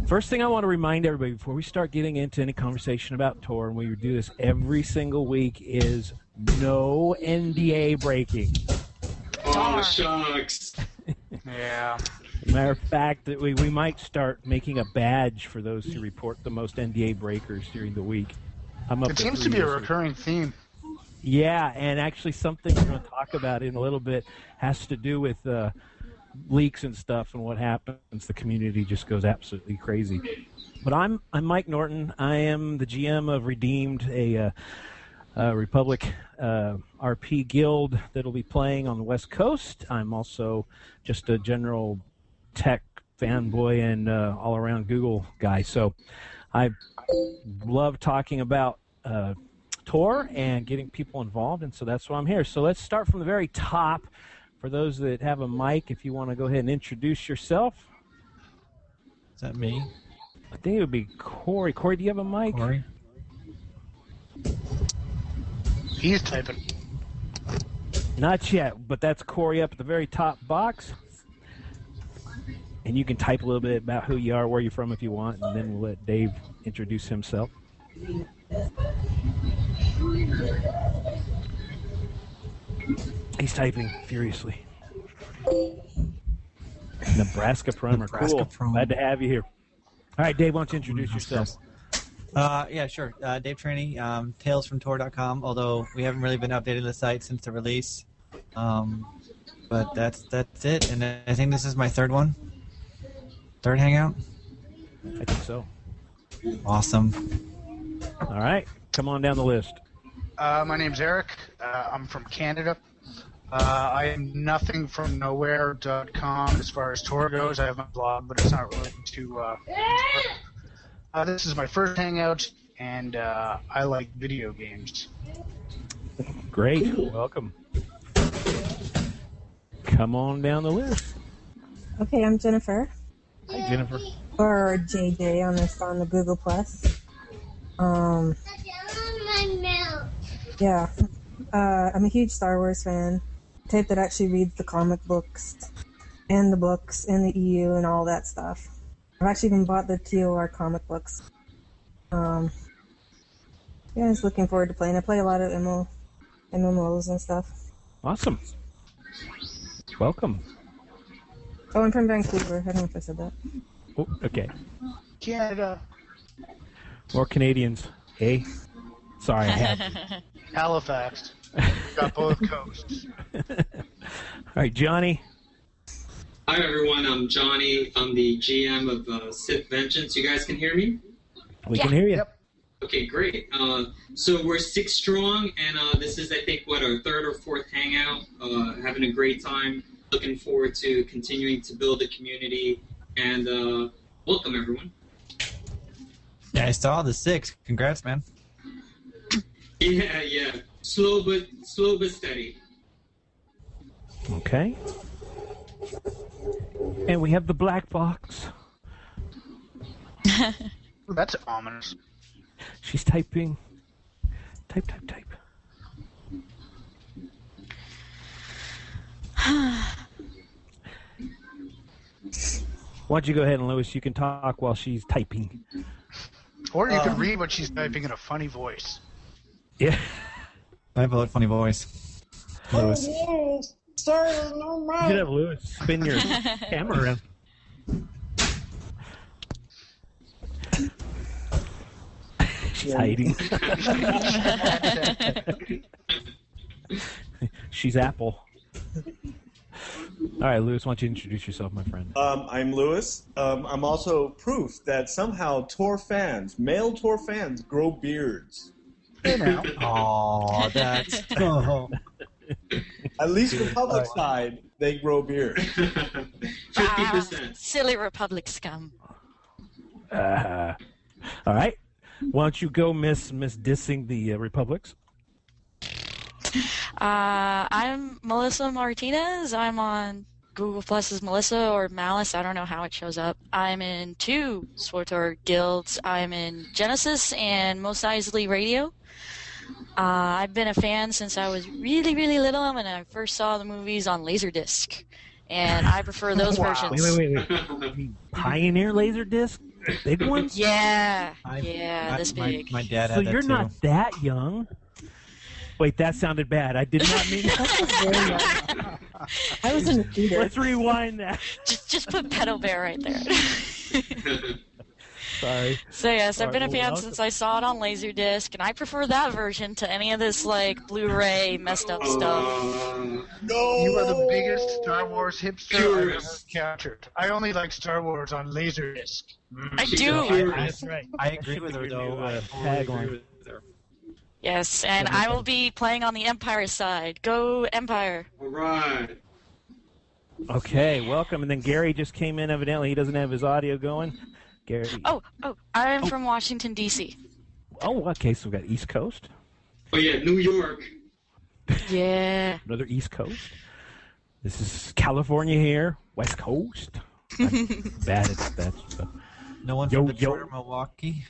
First thing I want to remind everybody before we start getting into any conversation about TOR, and we do this every single week, is no NDA breaking. Oh, shucks. Yeah. Matter of fact, that we might start making a badge for those who report the most NDA breakers during the week. It seems to be a recurring theme. Yeah, and actually something we're going to talk about in a little bit has to do with leaks and stuff and what happens. The community just goes absolutely crazy. But I'm Mike Norton. I am the GM of Redeemed, a Republic RP guild that'll be playing on the West Coast. I'm also just a general tech fanboy and all-around Google guy. So I love talking about TOR and getting people involved, and so that's why I'm here. So let's start from the very top. For those that have a mic, if you want to go ahead and introduce yourself. Is that me? I think it would be Corey. Corey, do you have a mic? Corey? He's typing. Not yet, but that's Corey up at the very top box. And you can type a little bit about who you are, where you're from if you want, and then we'll let Dave introduce himself. He's typing furiously. Nebraska Primer. Cool. Glad to have you here. All right, Dave, why don't you introduce yourself? Yeah, sure. Dave Traney, talesfromtor.com, although we haven't really been updating the site since the release. But that's it, and I think this is my third one. Third Hangout? I think so. Awesome. All right, come on down the list. My name's Eric. I'm from Canada. I am nothingfromnowhere.com as far as TOR goes. I have my blog, but it's not related to this is my first Hangout, and I like video games. Great. Welcome. Come on down the list. Okay, I'm Jennifer. Hi, Jennifer. Or JJ on the Google Plus. Yeah. I'm a huge Star Wars fan. Type that actually reads the comic books and the books and the EU and all that stuff. I've actually even bought the TOR comic books. Yeah, I was looking forward to playing. I play a lot of MMOs and stuff. Awesome. Welcome. Oh, I'm from Vancouver. I don't know if I said that. Oh, okay. Canada. More Canadians. Eh? Sorry, I had to. Halifax. Got both coasts. All right, Johnny. Hi, everyone. I'm Johnny. I'm the GM of Sith Vengeance. You guys can hear me? We can hear you. Yep. Okay, great. So we're 6 strong, and this is, I think, our third or fourth Hangout. Having a great time. Looking forward to continuing to build the community. And welcome, everyone. Yeah, I saw the 6. Congrats, man. Yeah. Slow but steady. Okay. And we have the black box. That's ominous. She's typing. Type. Why don't you go ahead and Lewis, you can talk while she's typing. Or you can read what she's typing in a funny voice. Yeah. I have a funny voice. Lewis. You could have Lewis spin your camera around. She's hiding. She's Apple. All right, Lewis, why don't you introduce yourself, my friend? I'm Lewis. I'm also proof that somehow TOR fans, male TOR fans, grow beards. Aw, that's... Oh. At least Republic side, they grow beards. 50%. Silly Republic scum. All right. Why don't you go, Miss dissing the Republics? I'm Melissa Martinez. I'm on Google Plus as Melissa or Malice. I don't know how it shows up. I'm in 2 SWTOR guilds. I'm in Genesis and Mos Eisley Radio. I've been a fan since I was really, really little when I first saw the movies on Laserdisc. And I prefer those versions. Wait. You mean Pioneer Laserdisc? The big ones? Yeah, I- this my, big. My dad So had that you're too. not that young. Wait, that sounded bad. I did not mean that. I was in the theater. Let's rewind that. Just put Pedo Bear right there. Sorry. So yes, I've been a Alright, well, fan welcome. since I saw it on Laserdisc, and I prefer that version to any of this like Blu-ray messed up stuff. No! You are the biggest Star Wars hipster I've ever Purist. encountered. I only like Star Wars on Laserdisc. I She's do. a purist. That's right. I agree with her, though. I totally tagline. agree with her. Yes, and I will be playing on the Empire side. Go Empire! All right. Okay, welcome. And then Gary just came in. Evidently, he doesn't have his audio going. Gary. Oh, I'm from Washington D.C. Oh, okay. So we got East Coast. Oh yeah, New York. Yeah. Another East Coast. This is California here. West Coast. Bad. It's bad stuff. No one Yo, from Detroit yo. or Milwaukee?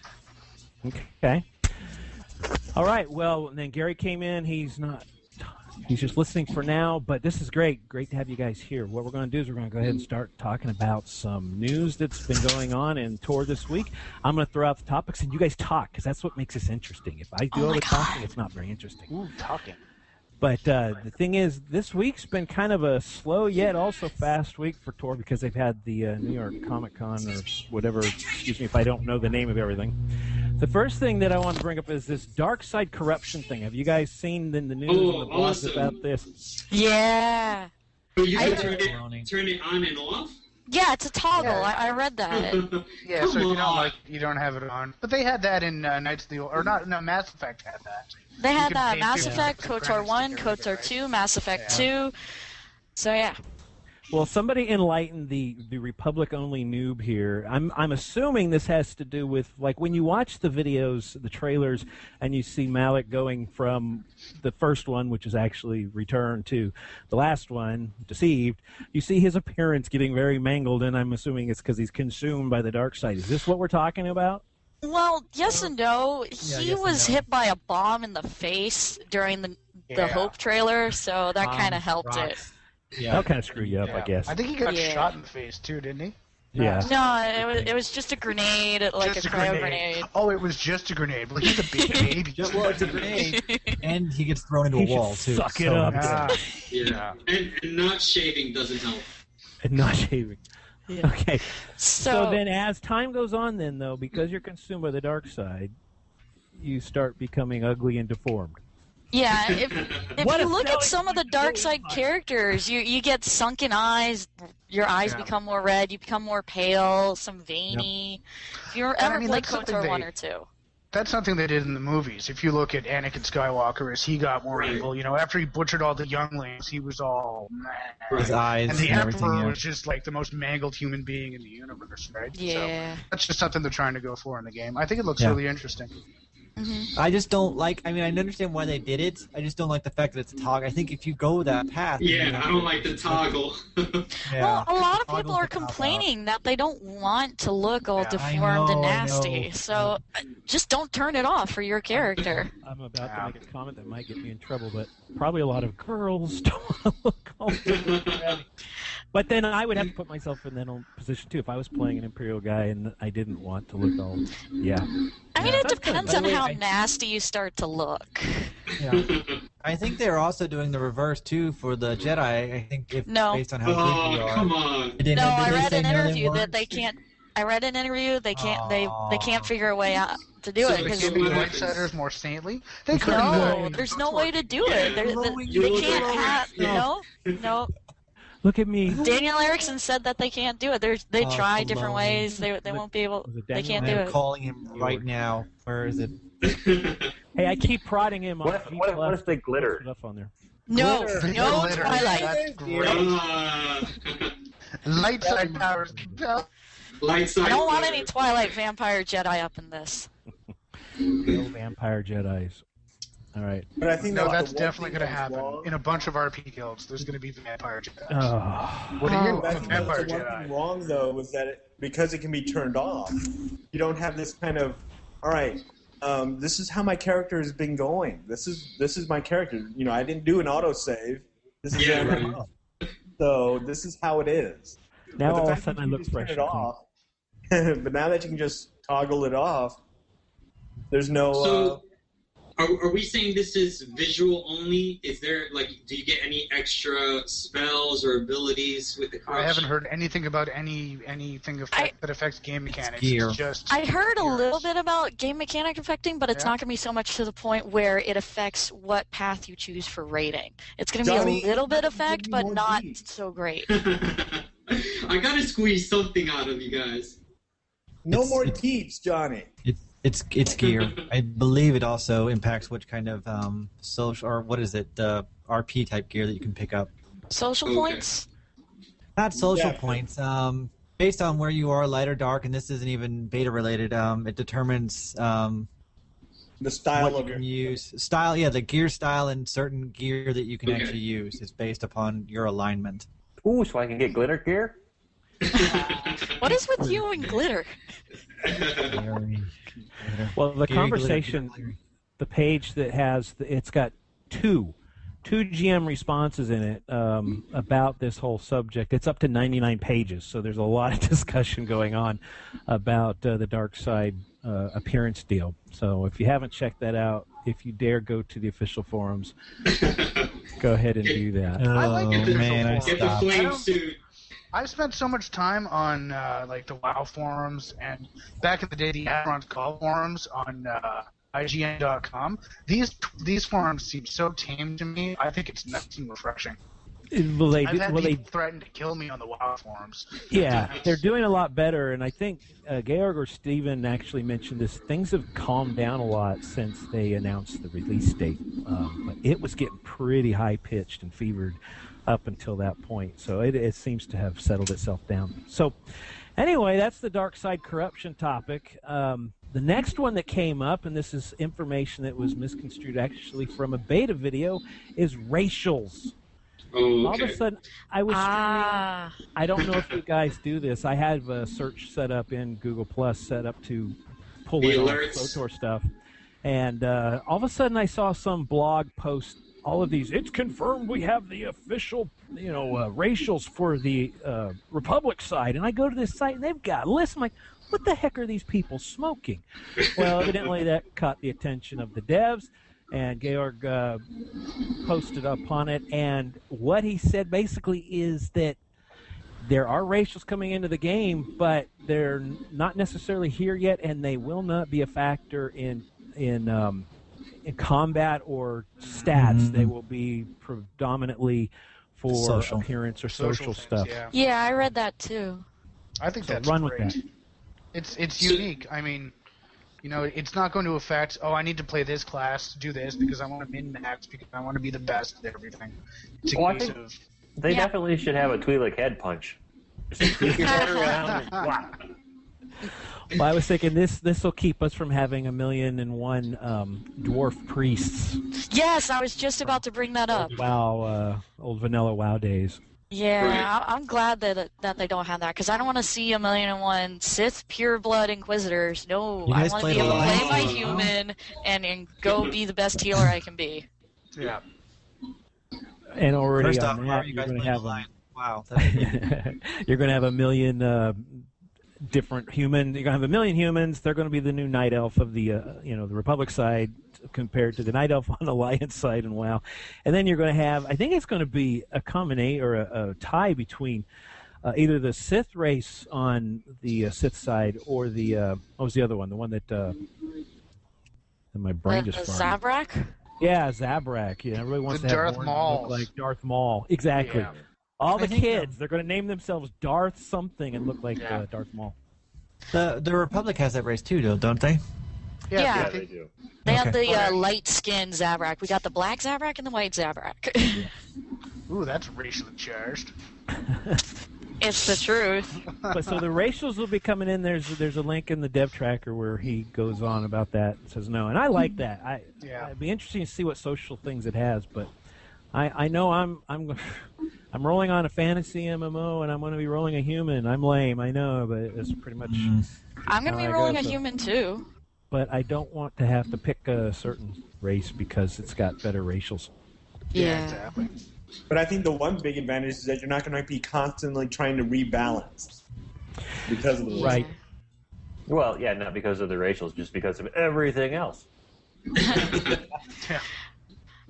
Okay. All right. Well, and then Gary came in. He's just listening for now, but this is great. Great to have you guys here. What we're going to do is we're going to go ahead and start talking about some news that's been going on in TOR this week. I'm going to throw out the topics, and you guys talk, because that's what makes this interesting. If I do all my the God. talking, it's not very interesting. Ooh, talking. But the thing is, this week's been kind of a slow yet also fast week for TOR because they've had the New York Comic Con or whatever. Excuse me if I don't know the name of everything. The first thing that I want to bring up is this dark side corruption thing. Have you guys seen in the news and the blogs awesome. about this? Yeah. So you I- can turn it on and off? Yeah, it's a toggle. Yeah. I read that. Yeah, Come so if you don't on. like, you don't have it on. But they had that in Knights of the Old, or not? No, Mass Effect had that. They You had can that pay Mass 50 Effect, for the KOTOR credits 1, to get it, KOTOR right? 2, Mass Effect Yeah. 2. So yeah. Well, somebody enlightened the Republic-only noob here. I'm assuming this has to do with, like, when you watch the videos, the trailers, and you see Malik going from the first one, which is actually Return, to the last one, Deceived, you see his appearance getting very mangled, and I'm assuming it's because he's consumed by the dark side. Is this what we're talking about? Well, yes and no. Yeah, He yes and was no. hit by a bomb in the face during the Yeah. Hope trailer, so that kind of helped it. Rocks. Yeah. That'll kind of screw you up, I Yeah. guess. I think he got Yeah. shot in the face too, didn't he? Yeah. No, it was just a grenade, like Just a cryo grenade. Oh, it was just a grenade. Well, he's a big baby. Well, it's a grenade, and he gets thrown into He a should wall, too. suck it so- up. Ah, Yeah. And not shaving doesn't help. And not shaving. Yeah. Okay. So So then as time goes on then, though, because you're consumed by the dark side, you start becoming ugly and deformed. yeah, if What you a look at selling some of the point, dark really side fun. characters, you get sunken eyes, your eyes Yeah. become more red, you become more pale, some veiny. If you And ever I mean, played that's something KOTOR they- 1 or 2. That's something they did in the movies. If you look at Anakin Skywalker, as he got more Right. evil, you know, after he butchered all the younglings, he was all meh. His eyes And the and everything. Emperor Yeah. was just like the most mangled human being in the universe, right? So Yeah. that's just something they're trying to go for in the game. I think it looks Yeah. really interesting. I just don't like. I mean, I understand why they did it. I just don't like the fact that it's a toggle. I think if you go that path, Yeah, I don't like the toggle. Yeah. Well, a lot of Toggle people are the cop out. complaining that they don't want to look all Yeah. deformed and I nasty. know. So just don't turn it off for your character. I'm about Yeah. to make a comment that might get me in trouble, but probably a lot of girls don't want to look all different already. But then I would have to put myself in that own position too. If I was playing an Imperial guy and I didn't want to look all, yeah. I mean, Yeah. it depends By on the way, how I- nasty you start to look. Yeah. I think they're also doing the reverse too for the Jedi. I think if No. based on how good we Oh, are. come on. Did No, I they read say an no, they interview that weren't? they can't. I read an interview they can't. They Aw. can't figure a way out to do So it they because can't The What light happens? siders more saintly. They could no, there's no way to do it. They You look can't at have. it. No. Look at me. Daniel Erickson said that they can't do it. They Oh, try different baloney. ways. They won't be able. Was it They Daniel can't do I'm it. calling him right now. Where is it? Hey, I keep prodding him on What if they glitter? stuff on there. No, Glitter. no Glitter. Twilight. That's great. Uh, Light side powers. light side. I don't want any Twilight vampire Jedi up in this. No vampire Jedis. All right. But I think No, the that's one definitely thing going to that was happen. wrong- In a bunch of RP guilds, there's going to be vampire Jedi. Oh. What do you? I A think that's vampire the one Jedi. thing wrong though was that because it can be turned off, you don't have this kind of, all right, this is how my character has been going. This is my character. You know, I didn't do an autosave. This is Yeah, so this is how it is. Now But the all of a fact sudden that I you look just fresh turn and it clean. off, But now that you can just toggle it off, there's no. So, are we saying this is visual only? Is there do you get any extra spells or abilities with the corruption? I haven't heard anything about anything that affects game mechanics. gear. It's just I heard a gears. little bit about game mechanic affecting, but it's not going to be so much to the point where it affects what path you choose for rating. It's going to be Johnny, a little bit give effect, me but more not deeds. so great. I gotta squeeze something out of you guys. No It's- more it's- teeps, Johnny. It's gear. I believe it also impacts which kind of social, or what is it, RP type gear that you can pick up. Social Okay. points? Not social Yeah. points. Based on where you are, light or dark, and this isn't even beta related. It determines The style what of you your can use. Style, yeah, the gear style and certain gear that you can Okay. actually use is based upon your alignment. Ooh, so I can get glitter gear? What is with you and glitter? Well, the Gear, conversation, glitter. the page that has, it's got two GM responses in it about this whole subject. It's up to 99 pages, so there's a lot of discussion going on about the dark side appearance deal. So if you haven't checked that out, if you dare go to the official forums, go ahead and do that. I like it. Oh man, I Get the stopped. flame suit. I've spent so much time on the WoW forums and back in the day the Admiron's Call forums on IGN.com. These forums seem so tame to me. I think it's nice and refreshing. Well, I've had people threaten to kill me on the WoW forums. yeah, they're doing a lot better, and I think Georg or Steven actually mentioned this. Things have calmed down a lot since they announced the release date, but it was getting pretty high-pitched and fevered up until that point, so it seems to have settled itself down. So anyway, that's the dark side corruption topic. The next one that came up, and this is information that was misconstrued actually from a beta video, is racials. Oh, All of a okay. sudden, I was Ah. I don't know if you guys do this. I have a search set up in Google Plus set up to pull The in all alerts. SOTOR stuff. And all of a sudden I saw some blog post all of these. It's confirmed we have the official, racials for the Republic side. And I go to this site and they've got lists. I'm like, what the heck are these people smoking? Well, evidently that caught the attention of the devs. And Georg posted up on it, and what he said basically is that there are racials coming into the game, but they're not necessarily here yet, and they will not be a factor in combat or stats. They will be predominantly for Social. appearance or social things, stuff. Yeah. Yeah, I read that too. I think So that's run with great. that. It's unique. I mean, it's not going to affect, I need to play this class to do this because I want to min-max, because I want to be the best at everything. It's a Well, I case think- of... They Yeah. definitely should have a Twi'lek head punch. Just sneak your head around and whack. Well, I was thinking this will keep us from having 1,000,001 dwarf priests. Yes, I was just about to bring that up. WoW, old vanilla WoW days. Yeah, Right. I'm glad that they don't have that, because I don't want to see 1,000,001 Sith pureblood Inquisitors. No, You I guys want to played be able to Alliance? play my human and go be the best healer I can be. Yeah. And already First off, on how are that, you you're guys going to playing have Alliance? Wow. you're going to have 1,000,000 different humans. You're going to have 1,000,000 humans. They're going to be the new Night Elf of the the Republic side compared to the Night Elf on the Alliance side and WoW. And then you're going to have, I think it's going to be a combination or a tie between either the Sith race on the Sith side or the what was the other one? The one that my brain just farted. Zabrak? Yeah, Zabrak. Yeah, everybody wants The to have Darth Morn Mauls. look like Darth Maul. Exactly. Yeah. All the I think, kids, they're going to name themselves Darth something and look like Yeah. Darth Maul. The Republic has that race too, though, don't they? Yeah. Yeah, they do. They have Okay. the light-skinned Zabrak. We got the black Zabrak and the white Zabrak. Ooh, that's racially charged. It's the truth. But so the racials will be coming in. There's a link in the dev tracker where he goes on about that and says no, and I like that. Yeah. It'd be interesting to see what social things it has, but I know I'm rolling on a fantasy MMO and I'm going to be rolling a human. I'm lame, I know, but it's pretty much. I'm going to be I rolling a guess so. human too. But I don't want to have to pick a certain race because it's got better racials. Yeah. Exactly. But I think the one big advantage is that you're not going to be constantly trying to rebalance because of the Right. Well, yeah, not because of the racials, just because of everything else. Yeah.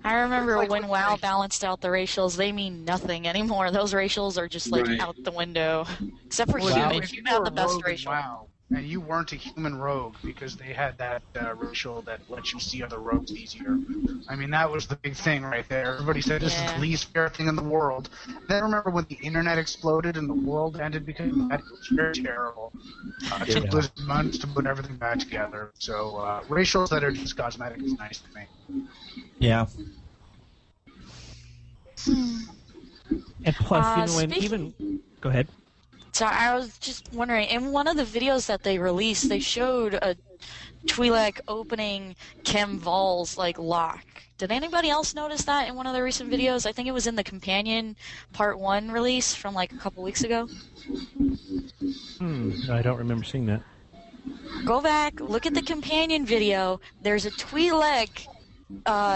I remember It's like when with WoW race- balanced out the racials, they mean nothing anymore. Those racials are just like Right. out the window. Except for Well, human. if you Human had were the a best rogue in racial. WoW, and you weren't a human rogue because they had that racial that lets you see other rogues easier. I mean, that was the big thing right there. Everybody said this is Yeah. the least fair thing in the world. Then remember when the internet exploded and the world ended because of that? It was very terrible. It took Blizzard months to put everything back together. So racials that are just cosmetic is nice to me. Yeah. And plus, and speaking- even go ahead. So I was just wondering, in one of the videos that they released, they showed a Twi'lek opening Kem Vol's like lock. Did anybody else notice that in one of the recent videos? I think it was in the Companion Part 1 release from like a couple weeks ago. I don't remember seeing that. Go back, look at the Companion video. There's a Twi'lek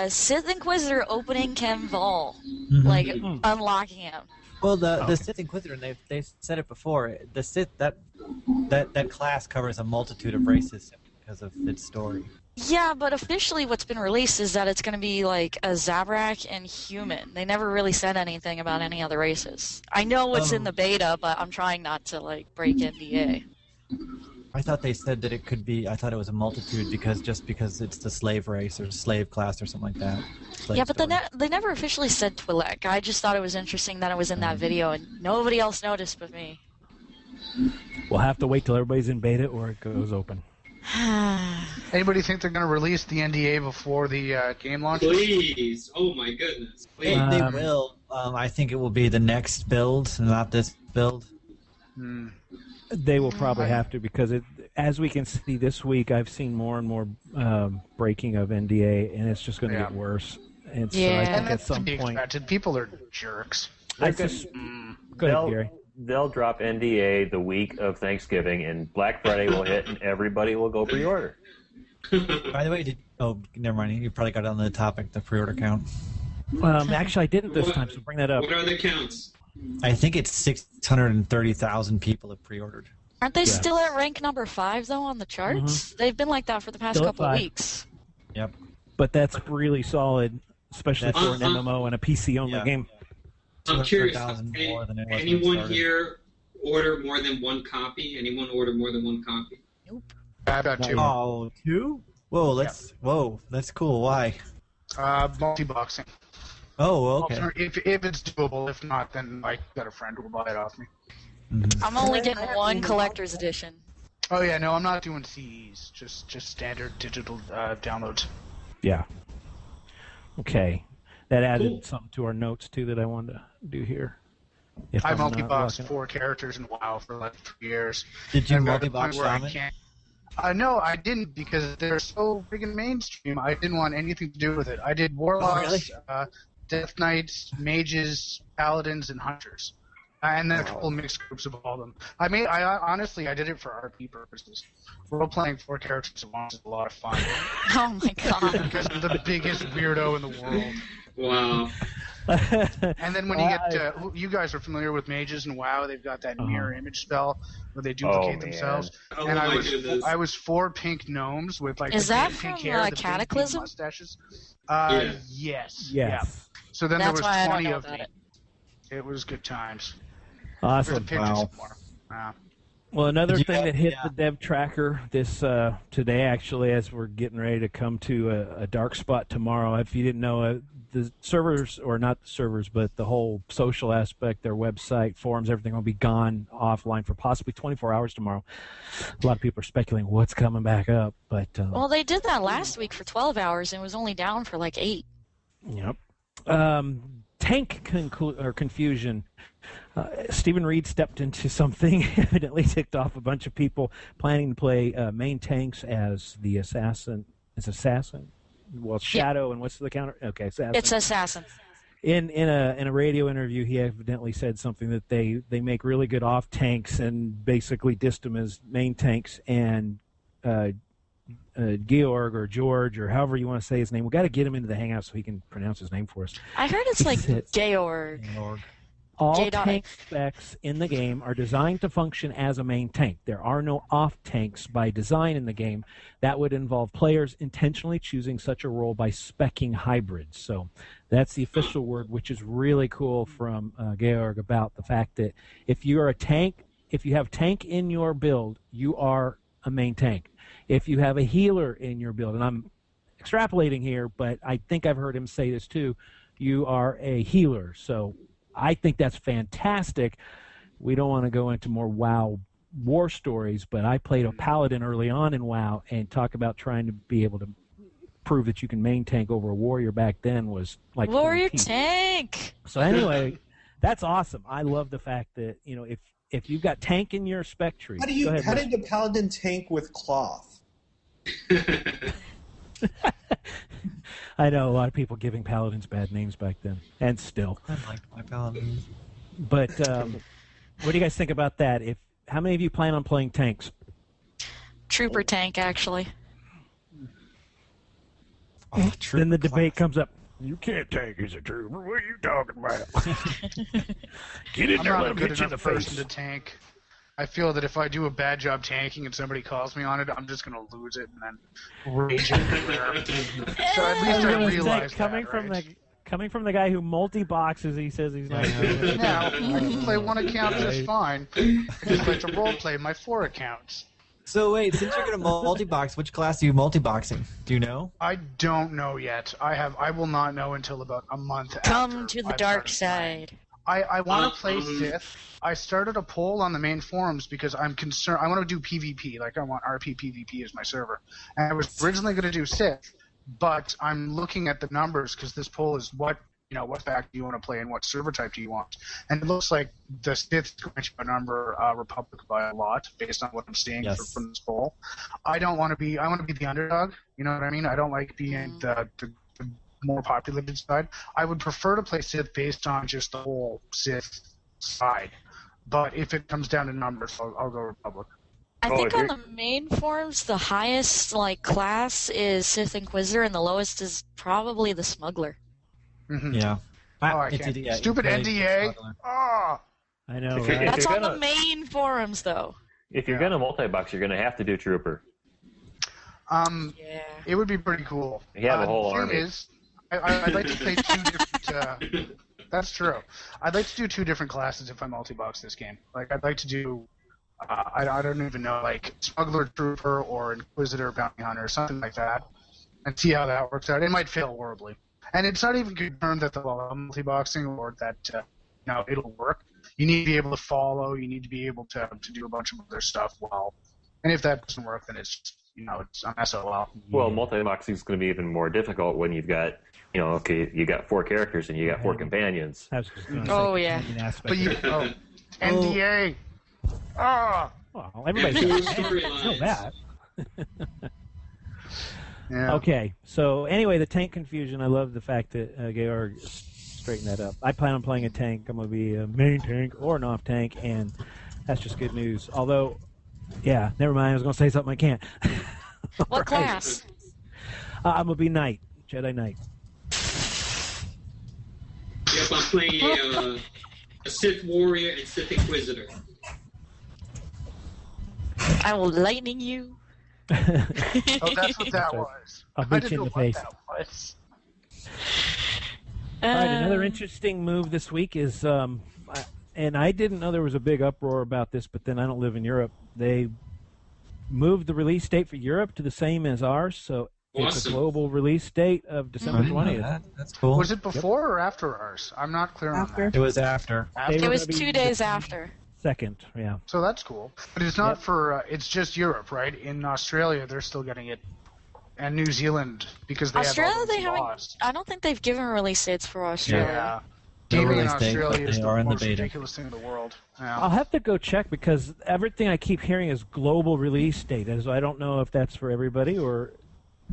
Sith Inquisitor opening Kem Vol, like unlocking him. Well, the Sith Inquisitor, and they've said it before. The Sith that class covers a multitude of races because of its story. Yeah, but officially what's been released is that it's going to be like a Zabrak and human. They never really said anything about any other races. I know what's in the beta, but I'm trying not to like break NDA. I thought they said that it could be. I thought it was a multitude because it's the slave race or slave class or something like that. Slave Yeah, but story. they never officially said Twi'lek. I just thought it was interesting that it was in that video, and nobody else noticed but me. We'll have to wait till everybody's in beta or it goes open. Anybody think they're going to release the NDA before the game launches? Please. Oh my goodness. Please. They will. I think it will be the next build, not this build. They will probably have to because as we can see this week, I've seen more and more breaking of NDA, and it's just going to get worse. And so I Yeah. think And at that's to some be point, expected. People are jerks. go ahead, Gary. They'll drop NDA the week of Thanksgiving, and Black Friday will hit, and everybody will go pre-order. By the way, never mind. You probably got on the topic, the pre-order count. Actually, I didn't this time, so bring that up. What are the counts? I think it's 630,000 people have pre-ordered. Aren't they still at rank number 5 though on the charts? They've been like that for the past Still at couple of 5. weeks. Yep. But that's really solid, especially That's- for an MMO and a PC-only Yeah. game. I'm curious. 200,000 more than it was when it Anyone started. here order more than one copy? Anyone order more than one copy? I've got two. Oh, 2? Whoa, that's cool. Why? Multi-boxing. Oh, okay. If it's doable. If not, then I got a friend who will buy it off me. I'm only getting one collector's edition. Oh yeah, no, I'm not doing CEs. Just standard digital downloads. Yeah. Okay. That added something to our notes, too, that I wanted to do here. If I I'm not multi-boxed looking- 4 characters in WoW for like 3 years. Did you I've got to the multi-box point where I Shaman? can't. No, I didn't because they're so freaking mainstream. I didn't want anything to do with it. I did warlocks, death knights, mages, paladins, and hunters, and then a couple of mixed groups of all of them. Honestly, I did it for RP purposes. Role playing 4 characters at once is a lot of fun Oh my god. because I'm the biggest weirdo in the world. Wow. And then when you get, you guys are familiar with mages and WoW. They've got that mirror image spell where they duplicate man. themselves. Oh And my goodness. I was 4 pink gnomes with like Is the that big pink from, hair, the big Cataclysm? pink mustaches. Yeah. Yes. Yes. Yeah. So then That's there why I was don't 20 know of about me. it. It was good times. There's a Awesome. picture Wow. somewhere. Wow. Well, another Did you thing have- that hit yeah. the dev tracker this today, actually, as we're getting ready to come to a dark spot tomorrow. If you didn't know, the servers, or not the servers, but the whole social aspect, their website, forums, everything will be gone offline for possibly 24 hours tomorrow. A lot of people are speculating what's coming back up, but Well, they did that last week for 12 hours and it was only down for like 8. yep. Tank confusion. Stephen Reed stepped into something, evidently ticked off a bunch of people planning to play main tanks as the assassin. Well, Shadow, and what's the counter? Okay, assassin. It's Assassin. In a radio interview, he evidently said something that they make really good off tanks and basically dissed them as main tanks. And Georg or George or however you want to say his name, we got to get him into the Hangout so he can pronounce his name for us. I heard it's like Sit. Georg. All J-Dot. tank specs in the game are designed to function as a main tank. There are no off tanks by design in the game. That would involve players intentionally choosing such a role by speccing hybrids. So that's the official word, which is really cool from Georg about the fact that if you are a tank, if you have tank in your build, you are a main tank. If you have a healer in your build, and I'm extrapolating here, but I think I've heard him say this too, you are a healer. So I think that's fantastic. We don't want to go into more WoW war stories, but I played a paladin early on in WoW, and talk about trying to be able to prove that you can main tank over a warrior back then was like Warrior 14. tank. So anyway, that's awesome. I love the fact that, you know, if you've got tank in your spec tree. How did the paladin tank with cloth? I know a lot of people giving paladins bad names back then, and still. I like my paladins. But what do you guys think about that? How many of you plan on playing tanks? Trooper tank, actually. Oh, Then the debate comes up. You can't tank as a trooper. What are you talking about? Get in I'm there, not let a him good hit you in the enough person face. to tank. I feel that if I do a bad job tanking and somebody calls me on it, I'm just going to lose it and then rage everywhere. So at least I realize coming that, from right? coming from the guy who multi-boxes, he says he's not good. Now, I can play one account just fine. Just like to role-play my 4 accounts. So wait, since you're gonna multi-box, which class are you multi-boxing? Do you know? I don't know yet. I will not know until about a month Come after to the I've dark started playing. side. I want to play Sith. I started a poll on the main forums because I'm concerned. I want to do PvP, like I want RP PvP as my server. And I was originally going to do Sith, but I'm looking at the numbers because this poll is what fact do you want to play and what server type do you want. And it looks like the Sith's going to outnumber Republic by a lot based on what I'm seeing from this poll. I want to be the underdog. You know what I mean? I don't like being the more populated side. I would prefer to play Sith based on just the whole Sith side. But if it comes down to numbers, I'll go Republic. I think on the main forums, the highest class is Sith Inquisitor, and the lowest is probably the Smuggler. Mm-hmm. Yeah. I can't. Stupid NDA. Oh. I know. If you're Right? That's on gonna- the main forums, though. If you're going to multi-box, you're going to have to do Trooper. Yeah. It would be pretty cool. You have a whole the thing army. is, I'd like to play 2 different. That's true. I'd like to do 2 different classes if I multi-box this game. Like I'd like to do. I don't even know, like Smuggler, Trooper, or Inquisitor, Bounty Hunter, or something like that, and see how that works out. It might fail horribly, and it's not even confirmed that they'll allow multi-boxing or that it'll work. You need to be able to follow. You need to be able to do a bunch of other stuff well. And if that doesn't work, then it's just, it's an SOL. Well, multi-boxing is going to be even more difficult when you've got, you got 4 characters and you got 4 companions. I was just gonna say Oh, yeah. companion aspect But you, of it. NDA. Ah. Well, everybody's Two know storylines. that. Yeah. Okay, so anyway, the tank confusion. I love the fact that Georg straightened that up. I plan on playing a tank. I'm going to be a main tank or an off tank, and that's just good news. Although, yeah, never mind. I was going to say something I can't. What Right. class? I'm going to be Knight, Jedi Knight. Yep, I'm playing a Sith Warrior and Sith Inquisitor. I will lightning you. Oh, that's what that was. I'll I beat didn't you in know the what face. that was. All right, another Um, interesting move this week is, and I didn't know there was a big uproar about this, but then I don't live in Europe. They moved the release date for Europe to the same as ours, so it's a Awesome. global release date of December I didn't know 20th. that. That's cool. Was it before or after ours? I'm not clear After. It was after. on that. They It were was gonna be 2 days after. Second, yeah. So that's cool. But it's not Yep. for, it's just Europe, right? In Australia, they're still getting it. And New Zealand, because they Australia, have all they those haven't. laws. I don't think they've given release dates for Australia. Yeah. No Gaming in release date, Australia but is they the are in the most beta. ridiculous thing in the world. I'll Yeah. have to go check because everything I keep hearing is global release date. So I don't know if that's for everybody or.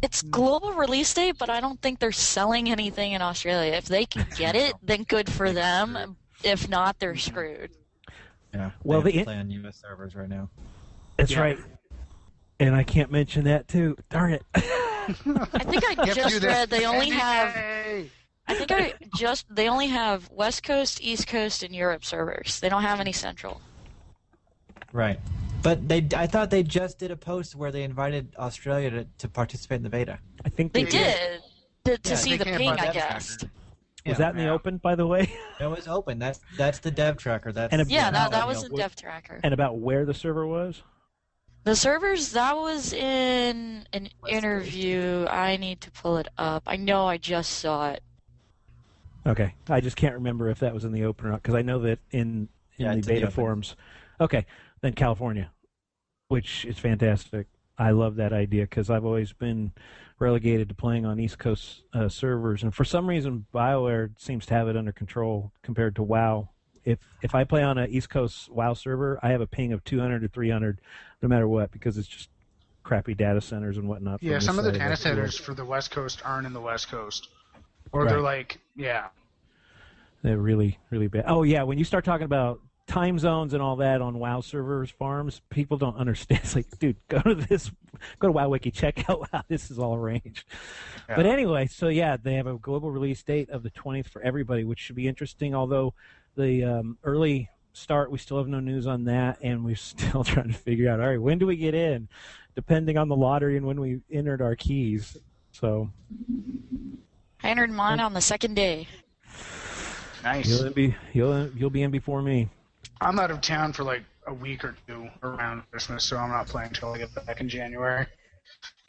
It's global release date, but I don't think they're selling anything in Australia. If they can get it, then good for them. If not, they're screwed. Yeah. Well, they the have to play on U.S. servers right now. That's Yeah. right. And I can't mention that too. Darn it. I think I You have to do just that. read they only have. NDA. I think they only have West Coast, East Coast, and Europe servers. They don't have any Central. Right. But I thought they just did a post where they invited Australia to participate in the beta. I think They did to see the can't ping, buy I that guess. tracker. Was that in the open, by the way? It was open. That's the dev tracker. That's That was the dev tracker. And about where the server was? The servers, that was in an interview. I need to pull it up. I know I just saw it. Okay. I just can't remember if that was in the open or not, because I know that in the beta forums. Okay. Then California, which is fantastic. I love that idea because I've always been relegated to playing on East Coast servers, and for some reason BioWare seems to have it under control compared to WoW. If I play on an East Coast WoW server, I have a ping of 200 to 300 no matter what, because it's just crappy data centers and whatnot. Yeah, some of the data centers for the West Coast aren't in the West Coast. Or they're like, they're really, really bad. Oh, yeah, when you start talking about time zones and all that on WoW servers, farms, people don't understand. It's like, dude, go to WoWWiki, check out how this is all arranged. Yeah. But anyway, so yeah, they have a global release date of the 20th for everybody, which should be interesting, although the early start, we still have no news on that, and we're still trying to figure out, all right, when do we get in, depending on the lottery and when we entered our keys. So I entered mine on the second day. Nice. You'll be in before me. I'm out of town for like a week or two around Christmas, so I'm not playing until I get back in January.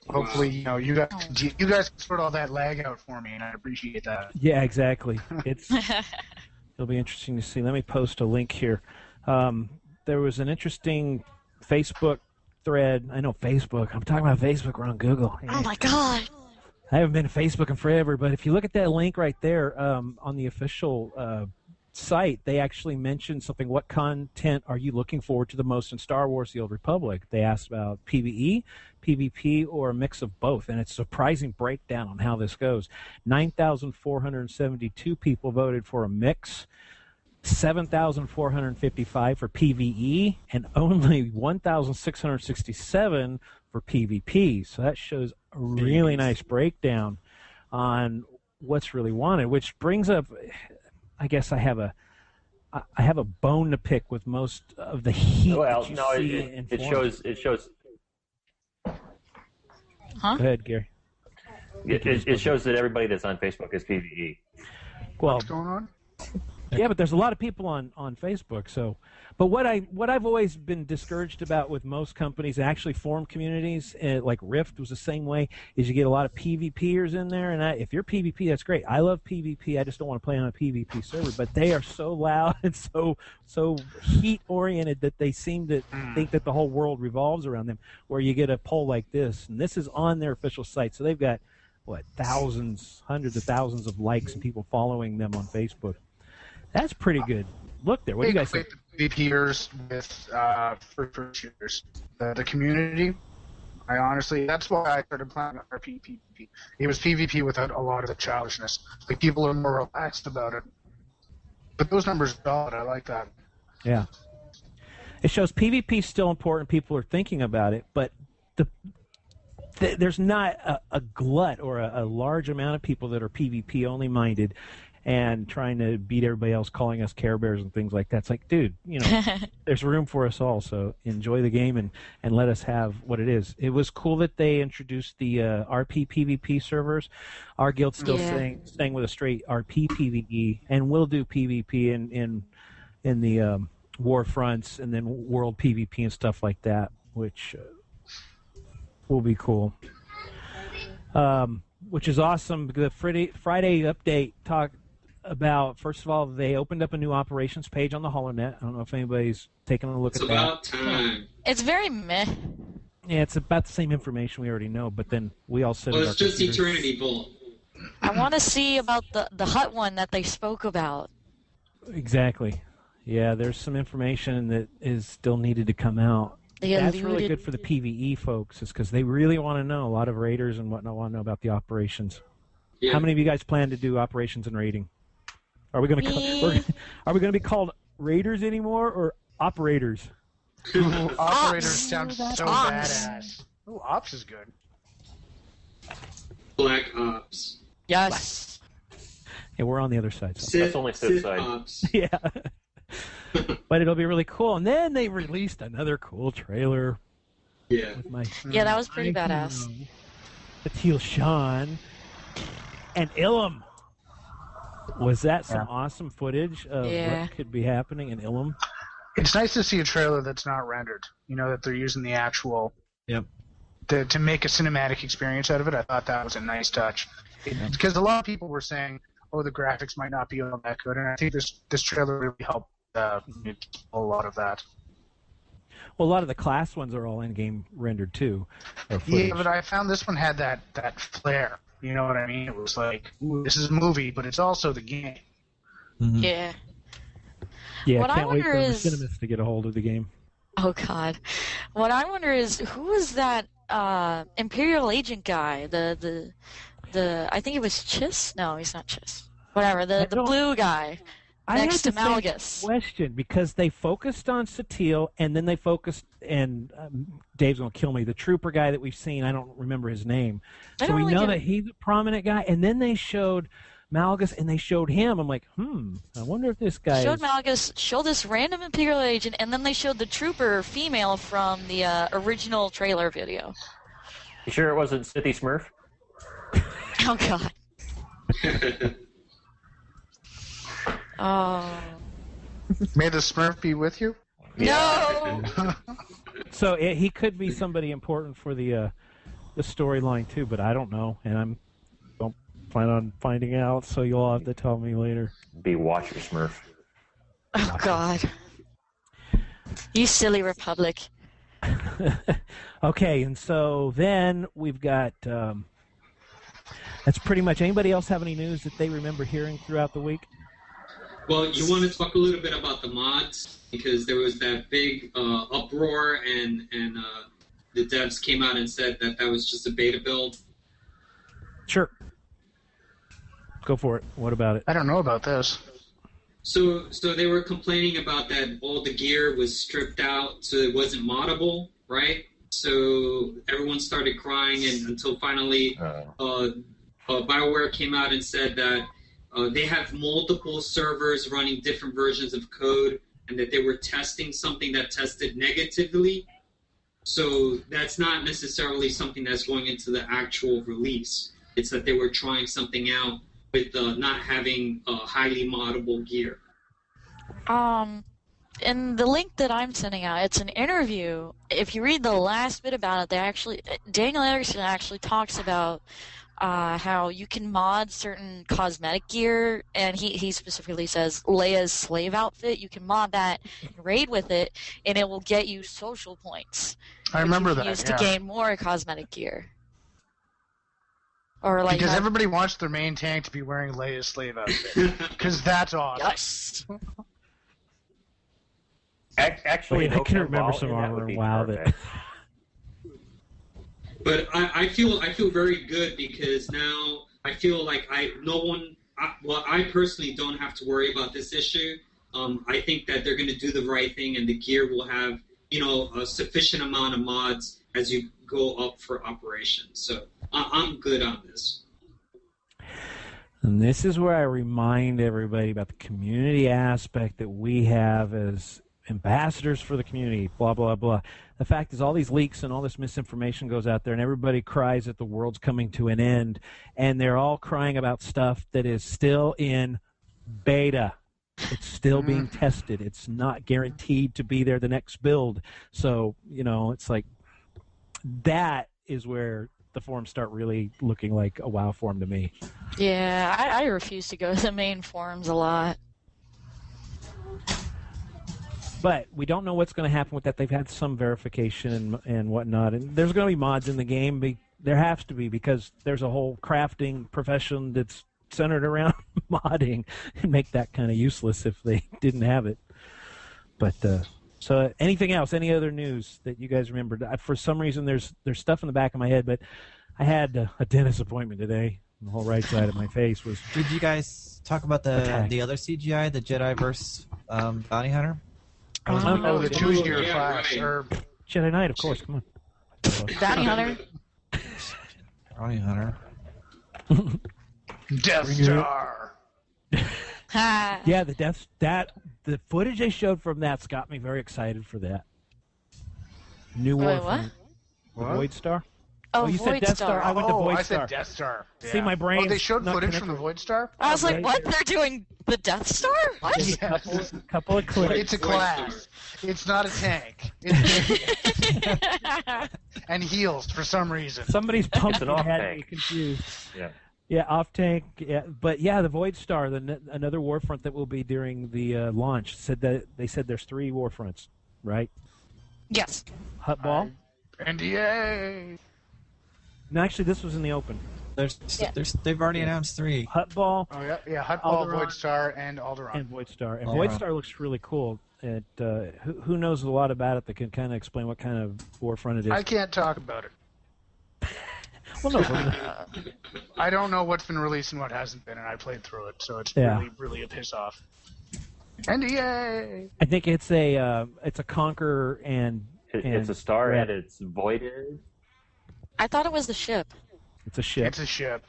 Hopefully, you guys can sort all that lag out for me, and I appreciate that. Yeah, exactly. It'll be interesting to see. Let me post a link here. There was an interesting Facebook thread. I know Facebook. I'm talking about Facebook. We're on Google. Oh my God. I haven't been to Facebook in forever, but if you look at that link right there on the official site, they actually mentioned something. What content are you looking forward to the most in Star Wars: The Old Republic? They asked about PvE, PvP, or a mix of both, and it's a surprising breakdown on how this goes. 9,472 people voted for a mix, 7,455 for PvE, and only 1,667 for PvP. So that shows a really nice breakdown on what's really wanted, which brings up, I guess I have a bone to pick with most of the heat. Well, that you no, see it shows. Huh? Go ahead, Gary. It shows that everybody that's on Facebook is PvE. Well, What's going on? yeah, but there's a lot of people on Facebook. So, but what I've always been discouraged about with most companies that actually form communities, like Rift was the same way, is you get a lot of PvPers in there, and if you're PvP, that's great. I love PvP. I just don't want to play on a PvP server. But they are so loud and so heat oriented that they seem to think that the whole world revolves around them. Where you get a poll like this, and this is on their official site, so they've got thousands, hundreds of thousands of likes and people following them on Facebook. That's pretty good. Look there. What do you guys think? PvPers with first shooters. The community, that's why I started playing RP PvP. It was PvP without a lot of the childishness. Like, people are more relaxed about it. But those numbers are solid. I like that. Yeah. It shows PvP is still important. People are thinking about it, but there's not a glut or a large amount of people that are PvP only minded and trying to beat everybody else, calling us Care Bears and things like that. It's like, dude, there's room for us all, so enjoy the game and let us have what it is. It was cool that they introduced the RP PvP servers. Our guild's still staying with a straight RP PvE, and we'll do PvP in the war fronts and then world PvP and stuff like that, which will be cool. Which is awesome. The Friday update talked about, first of all, they opened up a new operations page on the HoloNet. I don't know if anybody's taken a look at that. It's about time. It's very meh. Yeah, it's about the same information we already know, but then we all said it's just Eternity Vault. I want to see about the hut one that they spoke about. Exactly. Yeah, there's some information that is still needed to come out. That's really good for the PvE folks, is because they really want to know. A lot of raiders and whatnot want to know about the operations. Yeah. How many of you guys plan to do operations and raiding? Are we going to be called raiders anymore or operators? Ooh, operators sounds so badass. Ooh, ops is good. Black Ops. Yes. Hey, we're on the other side. So. That's only Sith side. Pops. Yeah. But it'll be really cool. And then they released another cool trailer. Yeah. With my Yeah, that was pretty badass. Atil Shan and Ilum. Was that some awesome footage of what could be happening in Ilum? It's nice to see a trailer that's not rendered. You know, that they're using the actual... Yep. To make a cinematic experience out of it. I thought that was a nice touch. Because a lot of people were saying, oh, the graphics might not be all that good, and I think this trailer really helped a lot of that. Well, a lot of the class ones are all in-game rendered, too. Yeah, but I found this one had that flair. You know what I mean? It was like, ooh, this is a movie, but it's also the game. Mm-hmm. Yeah. Yeah, What I can't wait for the is- cinemas to get a hold of the game. Oh God. What I wonder is who is that Imperial agent guy? The I think it was Chiss? No, he's not Chiss. Whatever, the blue guy next to I had the Malgus. same question because they focused on Satil and then they focused and Dave's gonna kill me. The trooper guy that we've seen, I don't remember his name. So we know that he's a prominent guy. And then they showed Malgus and they showed him. I'm like, I wonder if this guy Showed Malgus, showed this random Imperial agent, and then they showed the trooper female from the original trailer video. You sure it wasn't Smithy Smurf? Oh God. Oh. May the Smurf be with you? No. So he could be somebody important for the storyline too, but I don't know, and don't plan on finding out. So you'll all have to tell me later. Be Watcher Smurf. Oh God. You silly Republic. Okay, and so then we've got. That's pretty much. Anybody else have any news that they remember hearing throughout the week? Well, you want to talk a little bit about the mods because there was that big uproar and the devs came out and said that was just a beta build. Sure. Go for it. What about it? I don't know about this. So they were complaining about that all the gear was stripped out, so it wasn't moddable, right? So everyone started crying, and until finally BioWare came out and said that they have multiple servers running different versions of code, and that they were testing something that tested negatively. So that's not necessarily something that's going into the actual release. It's that they were trying something out with not having highly moddable gear. In the link that I'm sending out, it's an interview. If you read the last bit about it, Daniel Erickson actually talks about how you can mod certain cosmetic gear, and he specifically says Leia's slave outfit. You can mod that, raid with it, and it will get you social points. I remember that. Used to gain more cosmetic gear. Or like because everybody wants their main tank to be wearing Leia's slave outfit. Because that's awesome. Yes. Actually, I can remember some armor in WoW that. But I feel very good because now I feel like I personally don't have to worry about this issue. I think that they're going to do the right thing, and the gear will have a sufficient amount of mods as you go up for operations. So I'm good on this. And this is where I remind everybody about the community aspect that we have as ambassadors for the community, blah, blah, blah. The fact is all these leaks and all this misinformation goes out there, and everybody cries that the world's coming to an end, and they're all crying about stuff that is still in beta. It's still being tested. It's not guaranteed to be there the next build. So, it's like that is where the forums start really looking like a WoW forum to me. Yeah, I refuse to go to the main forums a lot. But we don't know what's going to happen with that. They've had some verification and whatnot. And there's going to be mods in the game. There has to be, because there's a whole crafting profession that's centered around modding, and make that kind of useless if they didn't have it. But so anything else? Any other news that you guys remembered? For some reason, there's stuff in the back of my head, but I had a dentist appointment today. The whole right side of my face was. Did you guys talk about the other CGI, the Jedi verse Bounty Hunter? Oh, the 2-year class. Right. Or Jedi Knight, of course. Come on. Bounty Hunter. Bounty Hunter. Death Star. Yeah, the footage they showed from that's got me very excited for that. New Wait, Warframe. What? Void Star? Oh, you said Void Death Star. Star. I went to Void I Star. said Death Star. See, Yeah. my brain's Oh, they showed not footage connected. from the Void Star? I was like, Right. what? They're doing the Death Star? What? Yes. Couple of clips. It's a Void class. It's not a tank. It's and heals for some reason. Somebody's pumping an off had me tank. confused. Yeah. Yeah, off tank. Yeah, but yeah, the Void Star, another Warfront that will be during the launch. They said there's 3 Warfronts, right? Yes. Hut Ball. NDA. No, actually, this was in the open. They've already announced 3. Hut Ball Oh yeah, Hutball, Alderaan. Void Star, and Alderaan. and Void Star. And Alderaan. Void Star looks really cool. Who knows a lot about it that can kind of explain what kind of Warfront it is? I can't talk about it. Well, no, we're gonna- I don't know what's been released and what hasn't been, and I played through it, so it's Yeah. really a piss off. NDA. I think it's a Conqueror and It's a star Red. and it's voided. I thought it was the ship. It's a ship. It's a ship.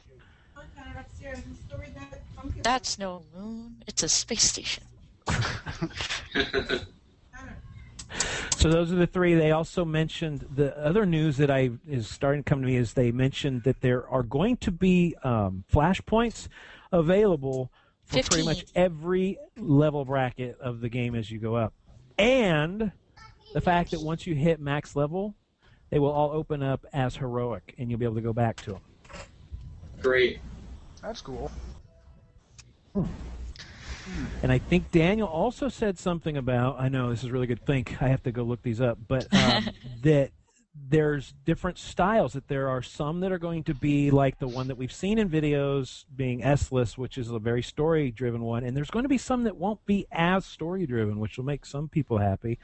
That's no moon. It's a space station. So those are the 3. They also mentioned the other news that is starting to come to me is they mentioned that there are going to be flashpoints available for 15. pretty much every level bracket of the game as you go up, and the fact that once you hit max level, they will all open up as heroic, and you'll be able to go back to them. Great. That's cool. And I think Daniel also said something about, I know this is really good think, I have to go look these up, but that there's different styles, that there are some that are going to be like the one that we've seen in videos being S-less, which is a very story-driven one, and there's going to be some that won't be as story-driven, which will make some people happy.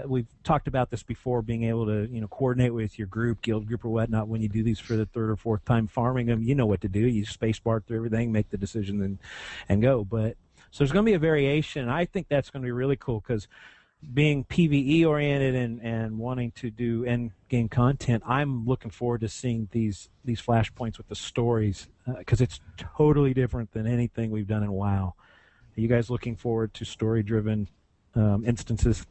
We've talked about this before, being able to coordinate with your group, guild group or whatnot when you do these for the 3rd or 4th time farming them. You know what to do. You space bar through everything, make the decision, and go. But so there's going to be a variation. I think that's going to be really cool because being PvE oriented and wanting to do end game content, I'm looking forward to seeing these flashpoints with the stories because it's totally different than anything we've done in WoW. Are you guys looking forward to story driven instances?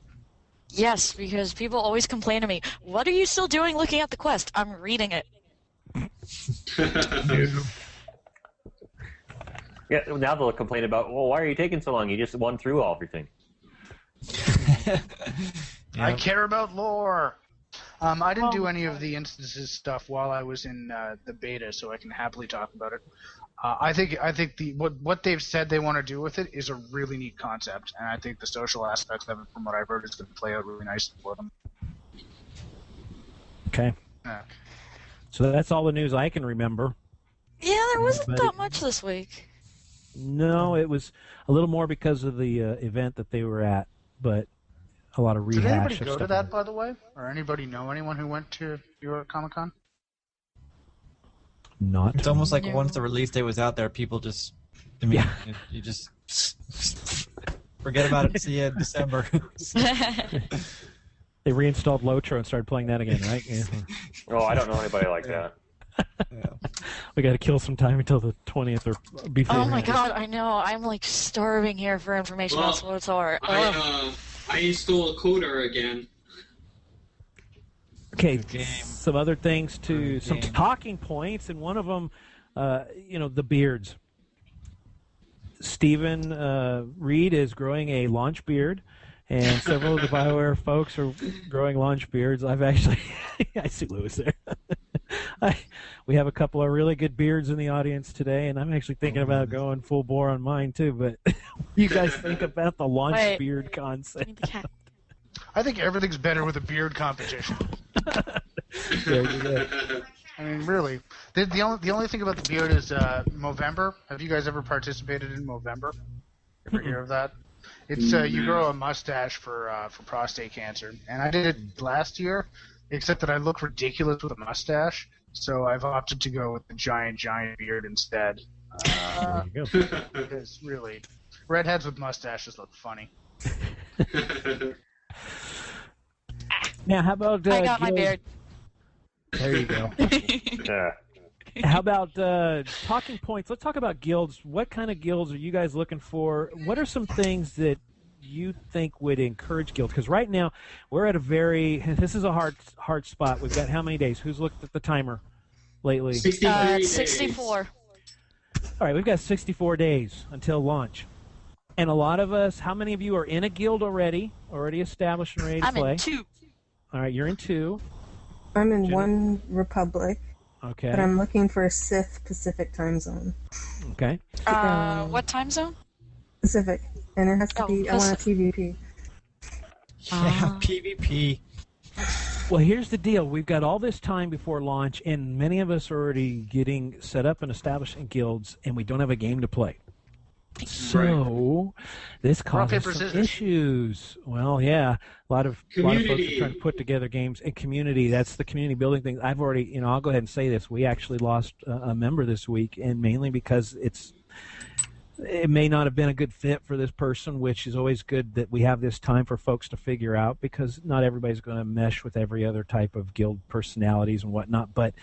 Yes, because people always complain to me, what are you still doing looking at the quest? I'm reading it. Yeah, now they'll complain about, well, why are you taking so long? You just won through everything. I care about lore. I didn't do any of the instances stuff while I was in the beta, so I can happily talk about it. I think what they've said they want to do with it is a really neat concept, and I think the social aspects of it, from what I've heard, is going to play out really nicely for them. Okay. Yeah. So that's all the news I can remember. Yeah, there wasn't But that much this week. No, it was a little more because of the event that they were at, but a lot of rehash. Did anybody of go to stuff. that, by the way? Or anybody know anyone who went to your Comic-Con? Not. It's almost like No. once the release day was out there, people just, you just forget about it. See you in December. They reinstalled Lotro and started playing that again, right? Yeah. Oh, I don't know anybody like that. Yeah. We got to kill some time until the 20th or before. Oh my god, I know. I'm like starving here for information Well, about SWTOR. I installed Coder again. Okay, Good game. some other things Good some game. talking points, and one of them, the beards. Stephen Reed is growing a launch beard, and several of the BioWare folks are growing launch beards. I've actually, I see Lewis there. We have a couple of really good beards in the audience today, and I'm actually thinking about going full bore on mine too. But what do you guys think about the launch Wait. beard concept? Need the cat. I think everything's better with a beard competition. There you go. I mean, really. The only thing about the beard is Movember. Have you guys ever participated in Movember? Ever hear of that? It's you grow a mustache for prostate cancer, and I did it last year, except that I look ridiculous with a mustache, so I've opted to go with the giant beard instead. There you go. Because really, redheads with mustaches look funny. Now, how about I got my Gil- beard. There you go. Yeah. How about talking points? Let's talk about guilds. What kind of guilds are you guys looking for? What are some things that you think would encourage guilds? Because right now we're at this is a hard spot. We've got how many days? Who's looked at the timer lately? 64. All right, we've got 64 days until launch. And a lot of us, how many of you are in a guild already established and ready to play? I'm in 2. All right, you're in 2. I'm in one Republic. Okay. But I'm looking for a Sith Pacific time zone. Okay. What time zone? Pacific. And it has to be, I want a PvP. Yeah, PvP. Well, here's the deal. We've got all this time before launch, and many of us are already getting set up and established in guilds, and we don't have a game to play. So this causes some issues. Well, yeah, a lot of folks are trying to put together games and community. That's the community building thing. I've already, I'll go ahead and say this. We actually lost a member this week, and mainly because it may not have been a good fit for this person, which is always good that we have this time for folks to figure out, because not everybody's going to mesh with every other type of guild personalities and whatnot. But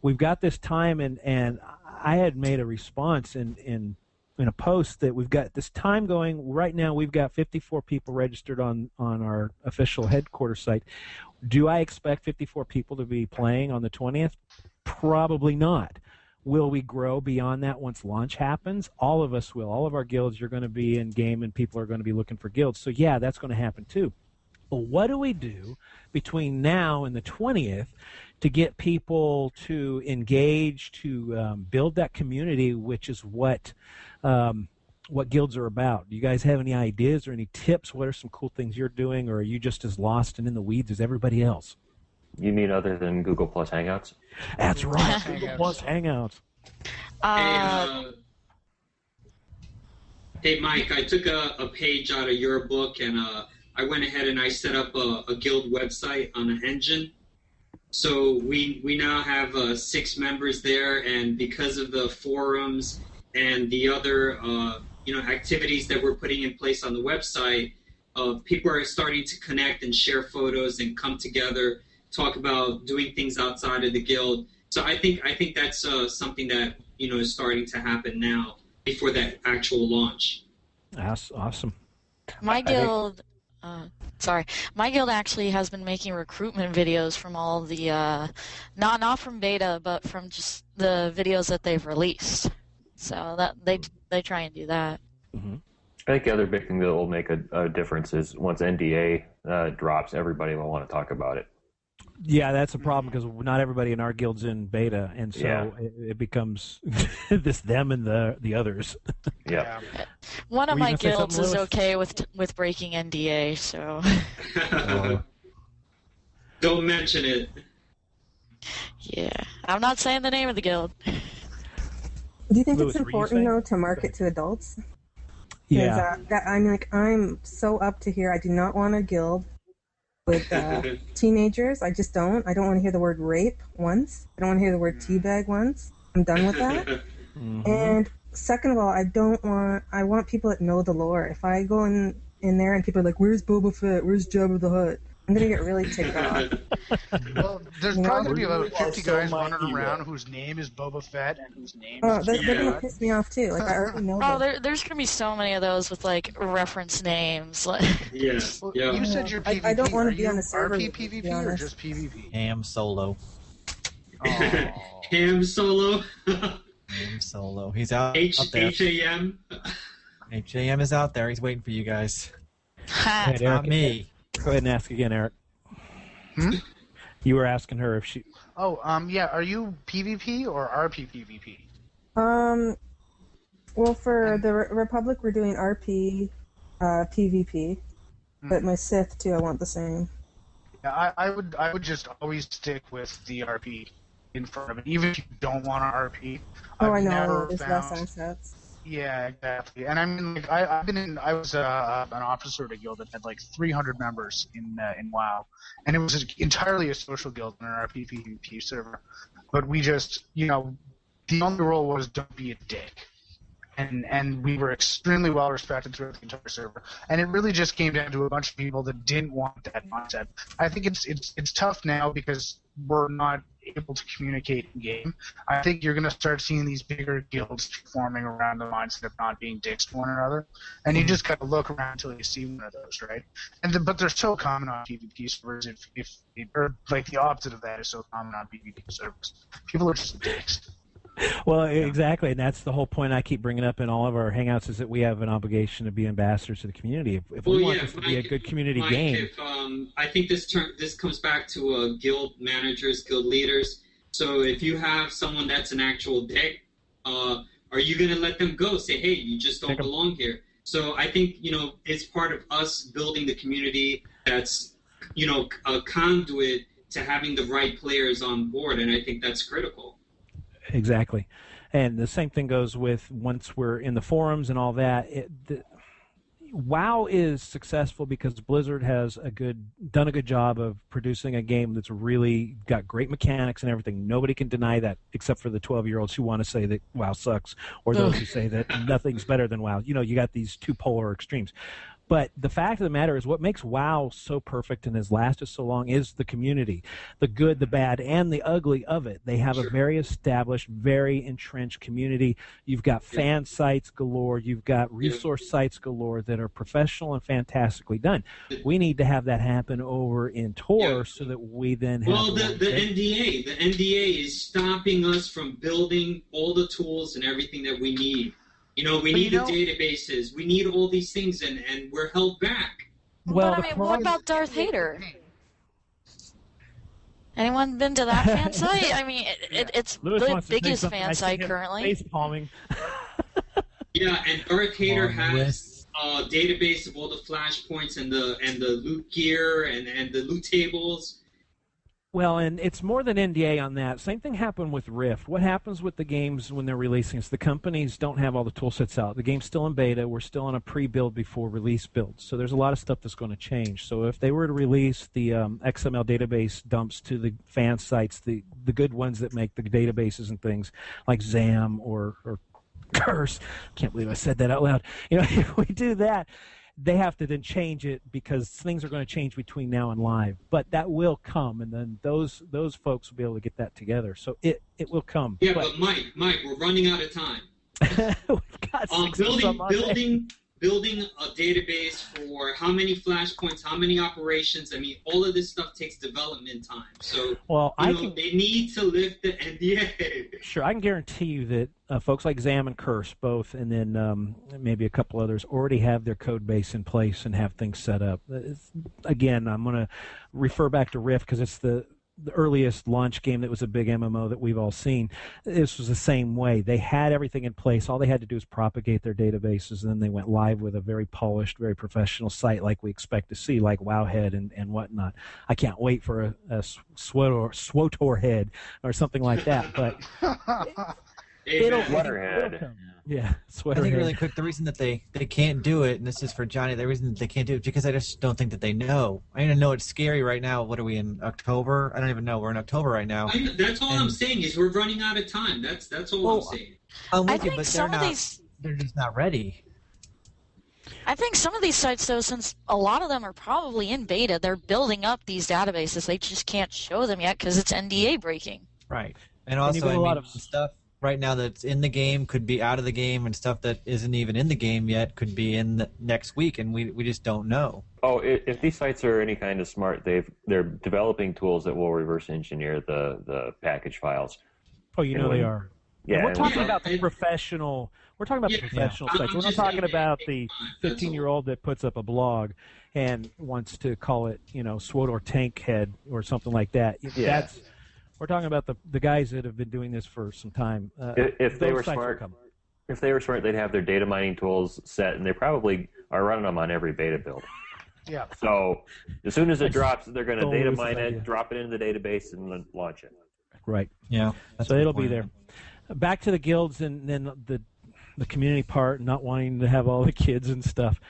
we've got this time, and I had made a response in a post that we've got this time going. Right now we've got 54 people registered on our official headquarters site. Do I expect 54 people to be playing on the 20th? Probably not. Will we grow beyond that once launch happens? All of us will. All of our guilds are going to be in game, and people are going to be looking for guilds. So yeah, that's going to happen too. But what do we do between now and the 20th to get people to engage, to build that community, which is what guilds are about? Do you guys have any ideas or any tips? What are some cool things you're doing, or are you just as lost and in the weeds as everybody else? You mean other than Google Plus Hangouts? That's right, Google Plus Hangouts. Hey, Mike, I took a page out of your book, and I went ahead and I set up a guild website on an engine. So we now have 6 members there, and because of the forums and the other activities that we're putting in place on the website, people are starting to connect and share photos and come together, talk about doing things outside of the guild. So I think that's something that is starting to happen now before that actual launch. That's awesome. My guild. My guild actually has been making recruitment videos from all the, not from beta, but from just the videos that they've released. So that they try and do that. Mm-hmm. I think the other big thing that will make a difference is once NDA drops, everybody will want to talk about it. Yeah, that's a problem, because not everybody in our guild's in beta, and so it becomes them and the others. Yeah. One of my guilds is okay with breaking NDA, so. Don't mention it. Yeah, I'm not saying the name of the guild. Do you think it's important though to market to adults? Yeah. I'm so up to here. I do not want a guild with teenagers. I just don't. I don't want to hear the word rape once. I don't want to hear the word teabag once. I'm done with that. Mm-hmm. And second of all, I want people that know the lore. If I go in there and people are like, "Where's Boba Fett? Where's Jabba the Hutt?" I'm going to get really ticked off. Well, there's probably going to be about 50 guys wandering around whose name is Boba Fett and whose name is... They're going to piss me off, too. Like, I already know there's going to be so many of those with, like, reference names. Yes. Well, you said you're PvP. I don't want to be on a server, RP PvP or just PvP? Ham Solo. Ham Solo. Ham Solo. He's out there. HAM. HAM is out there. He's waiting for you guys. It's not me. Go ahead and ask again, Eric. You were asking her if she... Yeah, are you PvP or RP PvP? Well, for the Republic, we're doing RP, PvP, but my Sith, too, I want the same. Yeah, I would just always stick with the RP in front of it, even if you don't want to RP. I know, there's less assets. Yeah, exactly. And I mean, like, I was an officer at a guild that had like 300 members in WoW, and it was entirely a social guild in our PvP server. But we just, the only rule was don't be a dick, and we were extremely well respected throughout the entire server. And it really just came down to a bunch of people that didn't want that mindset. I think it's tough now because we're not able to communicate in game. I think you're going to start seeing these bigger guilds forming around the mindset of not being dicks to one another, and you just got to look around until you see one of those, right? But they're so common on PvP servers. Or like the opposite of that is so common on PvP servers. People are just dicks. Well, exactly, and that's the whole point I keep bringing up in all of our hangouts is that we have an obligation to be ambassadors to the community. If we want this to be a good community game, I think this comes back to guild managers, guild leaders. So if you have someone that's an actual dick, are you going to let them go? Say, hey, you just don't belong here. So I think it's part of us building the community that's a conduit to having the right players on board, and I think that's critical. Exactly. And the same thing goes with once we're in the forums and all that. WoW is successful because Blizzard has done a good job of producing a game that's really got great mechanics and everything. Nobody can deny that except for the 12-year-olds who want to say that WoW sucks or those who say that nothing's better than WoW. You got these two polar extremes. But the fact of the matter is what makes WoW so perfect and has lasted so long is the community, the good, the bad, and the ugly of it. They have a very established, very entrenched community. You've got fan sites galore. You've got resource sites galore that are professional and fantastically done. We need to have that happen over in TOR so that we then have... Well, the NDA is stopping us from building all the tools and everything that we need. We need the databases. We need all these things, and we're held back. Well, but what about Darth Vader? Anyone been to that fan site? I mean, it's the biggest fan site currently. Face palming. Yeah, and Darth Vader has a database of all the flashpoints and the loot gear and the loot tables. Well, and it's more than NDA on that. Same thing happened with Rift. What happens with the games when they're releasing is the companies don't have all the tool sets out. The game's still in beta. We're still on a pre-build before release build. So there's a lot of stuff that's going to change. So if they were to release the XML database dumps to the fan sites, the good ones that make the databases and things like ZAM or Curse, can't believe I said that out loud. If we do that, they have to then change it because things are going to change between now and live. But that will come, and then those folks will be able to get that together. So it will come. Yeah, but Mike, we're running out of time. We've got building a database for how many flashpoints, how many operations. I mean, all of this stuff takes development time. So they need to lift the NDA. Sure, I can guarantee you that folks like ZAM and Curse both, and then maybe a couple others, already have their code base in place and have things set up. Again, I'm going to refer back to Rift because it's the earliest launch game that was a big MMO that we've all seen. This was the same way. They had everything in place. All they had to do was propagate their databases, and then they went live with a very polished, very professional site like we expect to see, like Wowhead and whatnot. I can't wait for a SWTOR head or something like that. But it'll come. Yeah, I think really quick, the reason that they can't do it, and this is for Johnny, the reason that they can't do it is because I just don't think that they know. I even know it's scary right now. What are we in October? I don't even know. We're in October right now. That's all I'm saying is we're running out of time. That's all I'm saying. I think they're just not ready. I think some of these sites, though, since a lot of them are probably in beta, they're building up these databases. They just can't show them yet because it's NDA breaking. Right. And also, a lot of stuff right now that's in the game could be out of the game, and stuff that isn't even in the game yet could be in the next week, and we just don't know. Oh, if these sites are any kind of smart, they're developing tools that will reverse engineer the package files. Oh, they are. Yeah, and we're talking about the professional. We're talking about the professional sites. We're not talking about the 15-year-old that puts up a blog and wants to call it, SWTOR Tank Head or something like that. Yeah. We're talking about the guys that have been doing this for some time. If they were smart, they'd have their data mining tools set, and they probably are running them on every beta build. Yeah. So as soon as it drops, they're going to data mine it, drop it into the database, and then launch it. Right. Yeah. So it'll be there. Back to the guilds and then the community part, not wanting to have all the kids and stuff.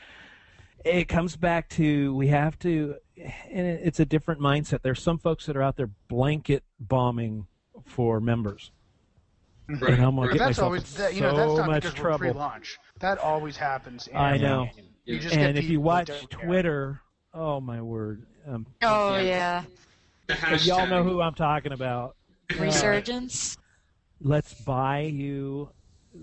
It comes back to we have to, and it's a different mindset. There's some folks that are out there blanket bombing for members. Right. And I'm like, that's always that's not much because trouble. We're pre-launch. That always happens. I know. And if you watch Twitter, oh my word. Yeah. The hashtag. Y'all know who I'm talking about. Resurgence. Let's buy you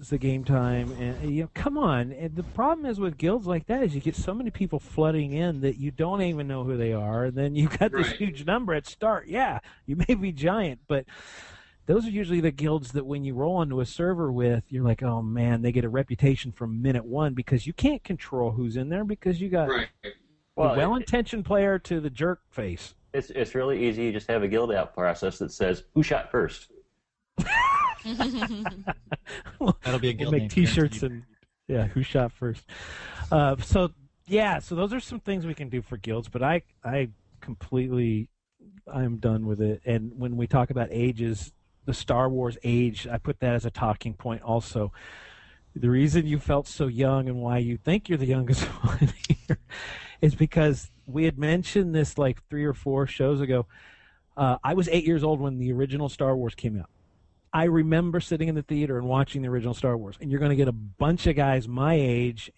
the game time, and come on. And the problem is with guilds like that is you get so many people flooding in that you don't even know who they are, and then you got this huge number at start. Yeah, you may be giant, but those are usually the guilds that when you roll onto a server with, you're like, oh man, they get a reputation from minute one because you can't control who's in there because you got the well-intentioned player to the jerk face. It's really easy. You just have a guild out process that says who shot first. That'll be a guild we'll make name. T-shirts and who shot first. So those are some things we can do for guilds, but I'm done with it. And when we talk about ages, the Star Wars age, I put that as a talking point also. The reason you felt so young and why you think you're the youngest one here is because we had mentioned this like 3 or 4 shows ago. I was 8 years old when the original Star Wars came out. I remember sitting in the theater and watching the original Star Wars, and you're going to get a bunch of guys my age,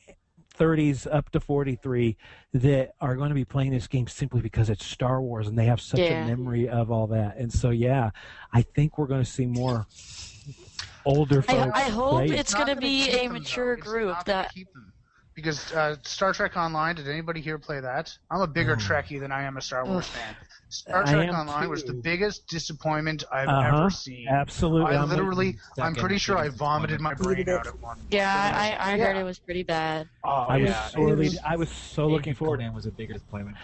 30s up to 43, that are going to be playing this game simply because it's Star Wars, and they have such a memory of all that. And so, I think we're going to see more older folks. I hope play. it's going to be a mature group that. Because Star Trek Online, did anybody here play that? I'm a bigger Trekkie than I am a Star Wars fan. Star Trek Online was the biggest disappointment I've ever seen. Absolutely. I'm pretty sure I vomited my brain out at one point. Yeah, I heard it was pretty bad. I was so looking forward. Conan was a bigger disappointment.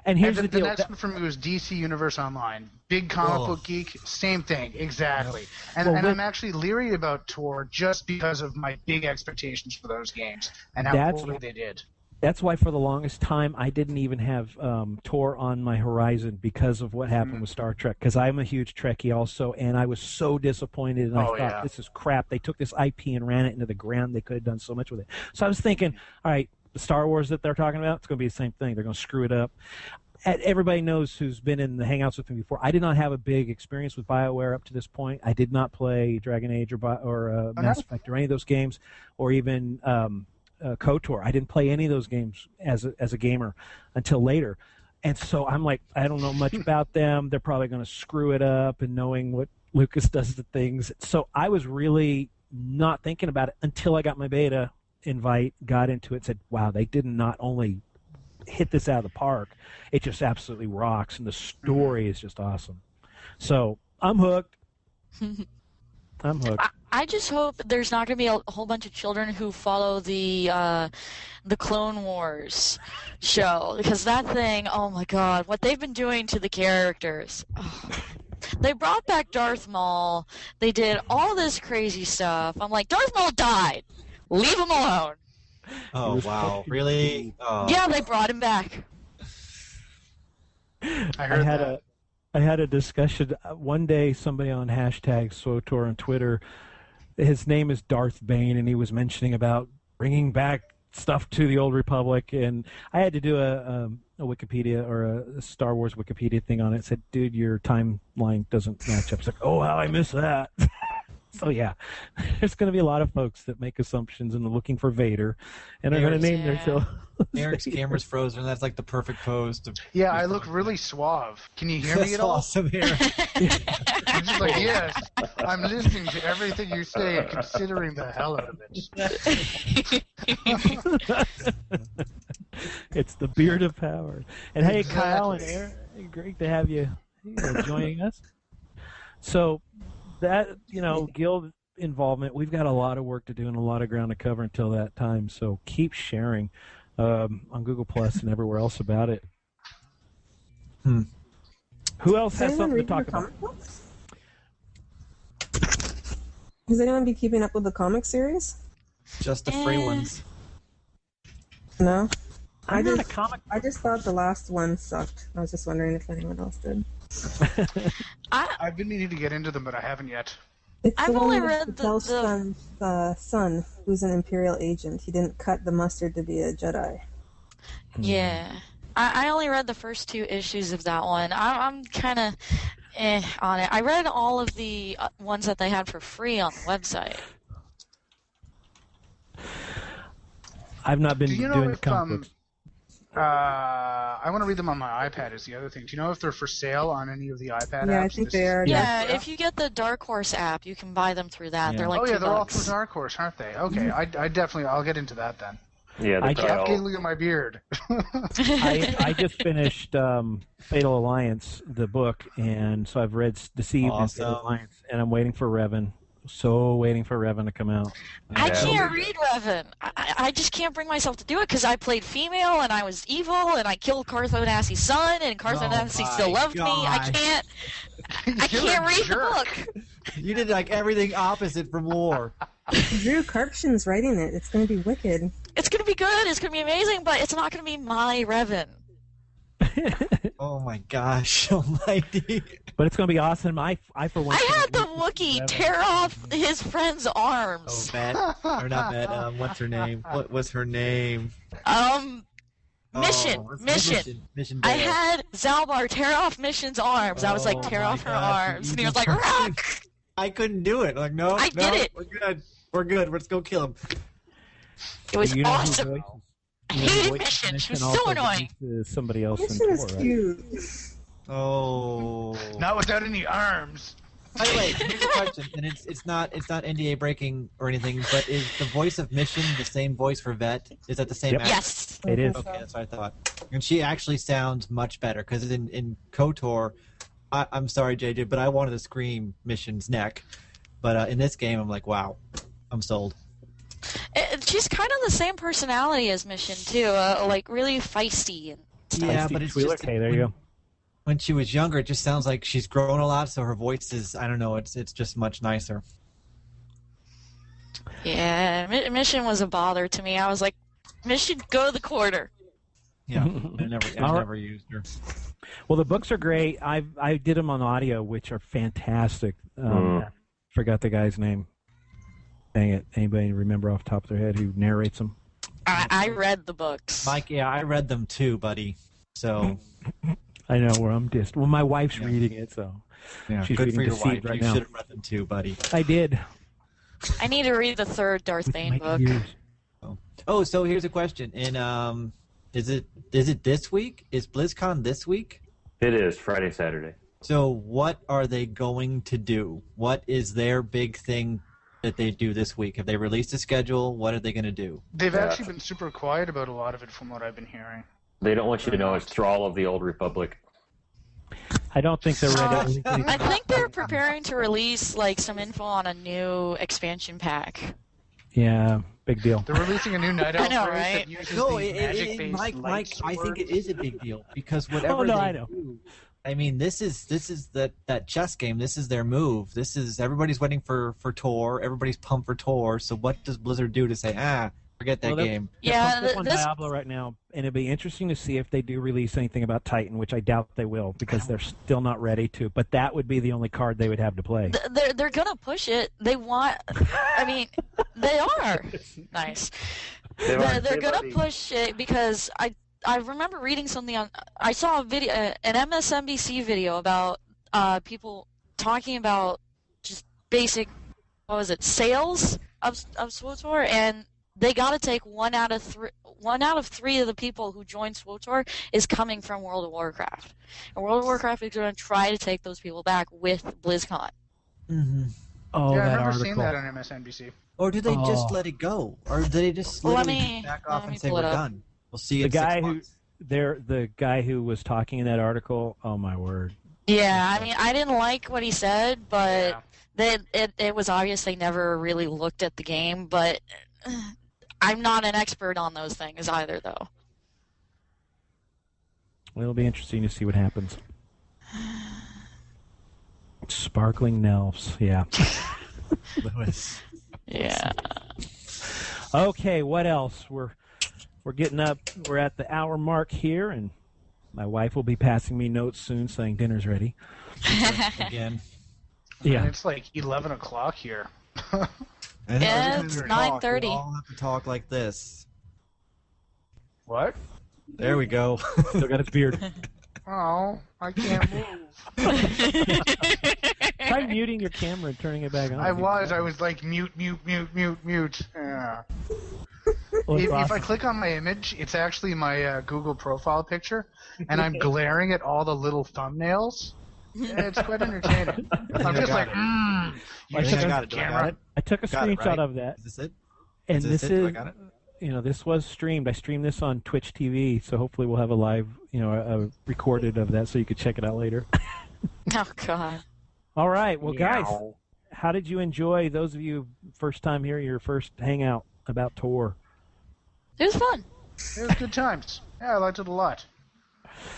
And here's the deal. The next one for me was DC Universe Online. Big comic book geek, same thing, exactly. And I'm actually leery about TOR just because of my big expectations for those games and how poorly they did. That's why for the longest time I didn't even have TOR on my horizon because of what happened with Star Trek. Because I'm a huge Trekkie also, and I was so disappointed. And I thought, this is crap. They took this IP and ran it into the ground. They could have done so much with it. So I was thinking, all right, the Star Wars that they're talking about, it's going to be the same thing. They're going to screw it up. Everybody knows who's been in the Hangouts with me before. I did not have a big experience with BioWare up to this point. I did not play Dragon Age or Mass Effect or any of those games, or even KOTOR. I didn't play any of those games as a gamer until later. And so I'm like, I don't know much about them. They're probably going to screw it up, and knowing what Lucas does to things. So I was really not thinking about it until I got my beta invite, got into it, said, wow, they did not only hit this out of the park, it just absolutely rocks, and the story is just awesome. So I'm hooked. I just hope there's not going to be a whole bunch of children who follow the Clone Wars show, because that thing, oh my god, what they've been doing to the characters. Oh. They brought back Darth Maul. They did all this crazy stuff. I'm like, Darth Maul died. Leave him alone. Oh, wow. Really? Oh. Yeah, they brought him back. I had a discussion one day. Somebody on hashtag SWTOR on Twitter, his name is Darth Bane, and he was mentioning about bringing back stuff to the Old Republic, and I had to do a Wikipedia or a Star Wars Wikipedia thing on it. It said, dude, your timeline doesn't match up. It's like, oh, how I missed that. So yeah, there's going to be a lot of folks that make assumptions and are looking for Vader, and are going to name their children. Eric's camera's frozen. That's like the perfect pose. I look really suave. Can you hear me at all? Awesome here. I'm just like, yes, I'm listening to everything you say and considering the hell out of it. It's the beard of power. And hey, Kyle and Eric, great to have you joining us. So that, guild involvement, we've got a lot of work to do and a lot of ground to cover until that time. So keep sharing on Google Plus and everywhere else about it. Who else has something to talk about? Does anyone be keeping up with the comic series? Just the free ones. No? I just thought the last one sucked. I was just wondering if anyone else did. I've been meaning to get into them, but I haven't yet. I've only read the son, who's an Imperial agent. He didn't cut the mustard to be a Jedi. Yeah. I only read the first 2 issues of that one. I'm kind of on it. I read all of the ones that they had for free on the website. I've not been doing comic books. I want to read them on my iPad is the other thing. Do you know if they're for sale on any of the iPad apps? Yeah, I think they are. Yeah, if you get the Dark Horse app, you can buy them through that. Yeah. They're like Oh yeah, $2. they're all through Dark Horse, aren't they? Okay, I definitely I'll get into that then. Yeah, I they're Stop all, giggling at my beard. I just finished Fatal Alliance, the book, and so I've read this evening Awesome. Fatal Alliance, and I'm waiting for Revan. So waiting for Revan to come out. I Yeah. can't read Revan. I just can't bring myself to do it because I played female and I was evil and I killed Cartho Nassi's son and Cartho Nassi still loved me. I can't read the book. You did like everything opposite from War. Drew Karpshin's writing it. It's going to be wicked. It's going to be good. It's going to be amazing, but it's not going to be my Revan. Oh my gosh, almighty. But it's going to be awesome. I for one. I had the can't wait to see Wookiee Revan. tear off his friend's Oh, arms. Bet. Or not Bet. What's her name? What was her name? Mission. Oh, Mission. Bail. I had Zalbar tear off Mission's arms. I was like, Oh tear my off her gosh, arms. you And he was just- like, rock! I couldn't do it. Like, no, I no, did it. We're good. We're good. Let's go kill him. It was You know who awesome. voices- I you know who hated voices Mission. She was also so annoying. voices somebody else in Mission is Thor, right? cute. Oh. Not without any arms. By the way, here's a question, and it's not NDA breaking or anything, but is the voice of Mission the same voice for Vet? Is that the same Yep. actor? Yes. It is. Okay, that's what I thought. And she actually sounds much better because in KOTOR, I'm sorry, JJ, but I wanted to scream Mission's neck. But in this game, I'm like, wow, I'm sold. She's kind of the same personality as Mission, too. Like, really feisty. And Yeah, Feisty but it's Twi'lek. just Hey, there you go. when she was younger, it just sounds like she's grown a lot, so her voice is, I don't know, it's just much nicer. yeah, Mission was a bother to me. I was like, Mission, go to the quarter. Yeah, I've never used her. Well, the books are great. I did them on audio, which are fantastic. Forgot the guy's name. Dang it! Anybody remember off the top of their head who narrates them? I read the books. Mike, yeah, I read them too, buddy. So I know where I'm just. Well, my wife's Yeah. reading it, so yeah, she's good for reading your Deceived wife. right You now. should have read them too, buddy. I did. I need to read the third Darth Bane My book. ears. Oh, so here's a question. And is it this week? Is BlizzCon this week? it is Friday, Saturday. So what are they going to do? What is their big thing that they do this week? Have they released a schedule? What are they going to do? They've Yeah. actually been super quiet about a lot of it from what I've been hearing. They don't want you to know it's Thrall of the Old Republic. I don't think they're ready. I think they're preparing to release like some info on a new expansion pack. Yeah, big deal. They're releasing a new Night I Elf know, race right? that uses No, the magic-based Mike, light I think it sword. is a big deal because whatever Oh, no, they I know. do, I mean, this is that chess game. This is their move. This is everybody's waiting for TOR. Everybody's pumped for TOR. So what does Blizzard do to say, forget that Well, they're- game? They're Yeah, pumped up on this- Diablo right now, and it'd be interesting to see if they do release anything about Titan, which I doubt they will because they're still not ready to. But that would be the only card they would have to play. They're gonna push it. They want. I mean, they are nice. They're gonna push it because I remember reading something on. I saw a video, an MSNBC video about people talking about just basic, what was it, sales of SWTOR, and they got to take one out of three of the people who joined SWTOR is coming from World of Warcraft, and World of Warcraft is going to try to take those people back with BlizzCon. Mm-hmm. Oh, Yeah, I that remember article. seeing that on MSNBC. Or do they just Oh. let it go? Or do they just Let literally me- back let off me and say pull we're it up. done? We'll see you The in 6 guy who months. the guy who was talking in that article. Oh my word! Yeah, I mean, I didn't like what he said, but Yeah. it was obvious they never really looked at the game. But I'm not an expert on those things either, though. Well, it'll be interesting to see what happens. Sparkling Nelfs, yeah. Lewis. Yeah. Okay, what else? We're getting up. We're at the hour mark here, and my wife will be passing me notes soon, saying dinner's ready. Again. Yeah. And it's like 11 o'clock here. I know, Yeah, every time it's we talk, 9:30. We all have to talk like this. What? There we go. Still got his beard. Oh, I can't move. Try muting your camera and turning it back on. I was like mute. Yeah. If I click on my image, it's actually my Google profile picture, and I'm glaring at all the little thumbnails. It's quite entertaining. I'm just like, I think I got it. Do I got it? I took a Got it, screenshot right? of that. Is this it? And Is this this it? Do I is, got it? this was streamed. I streamed this on Twitch TV, so hopefully we'll have a live, a recorded of that so you could check it out later. Oh, God. All right. Well, guys, how did you enjoy, those of you first time here, your first hangout about TOR? It was fun. It was good times. Yeah, I liked it a lot.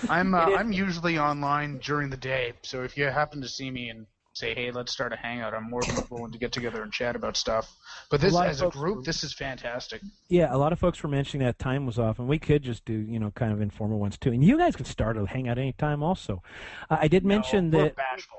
I'm usually online during the day, so if you happen to see me and say, hey, let's start a hangout, I'm more than willing to get together and chat about stuff. But this, as a group, this is fantastic. Yeah, a lot of folks were mentioning that time was off, and we could just do, kind of informal ones too. And you guys could start a hangout anytime also. I did mention that bashful.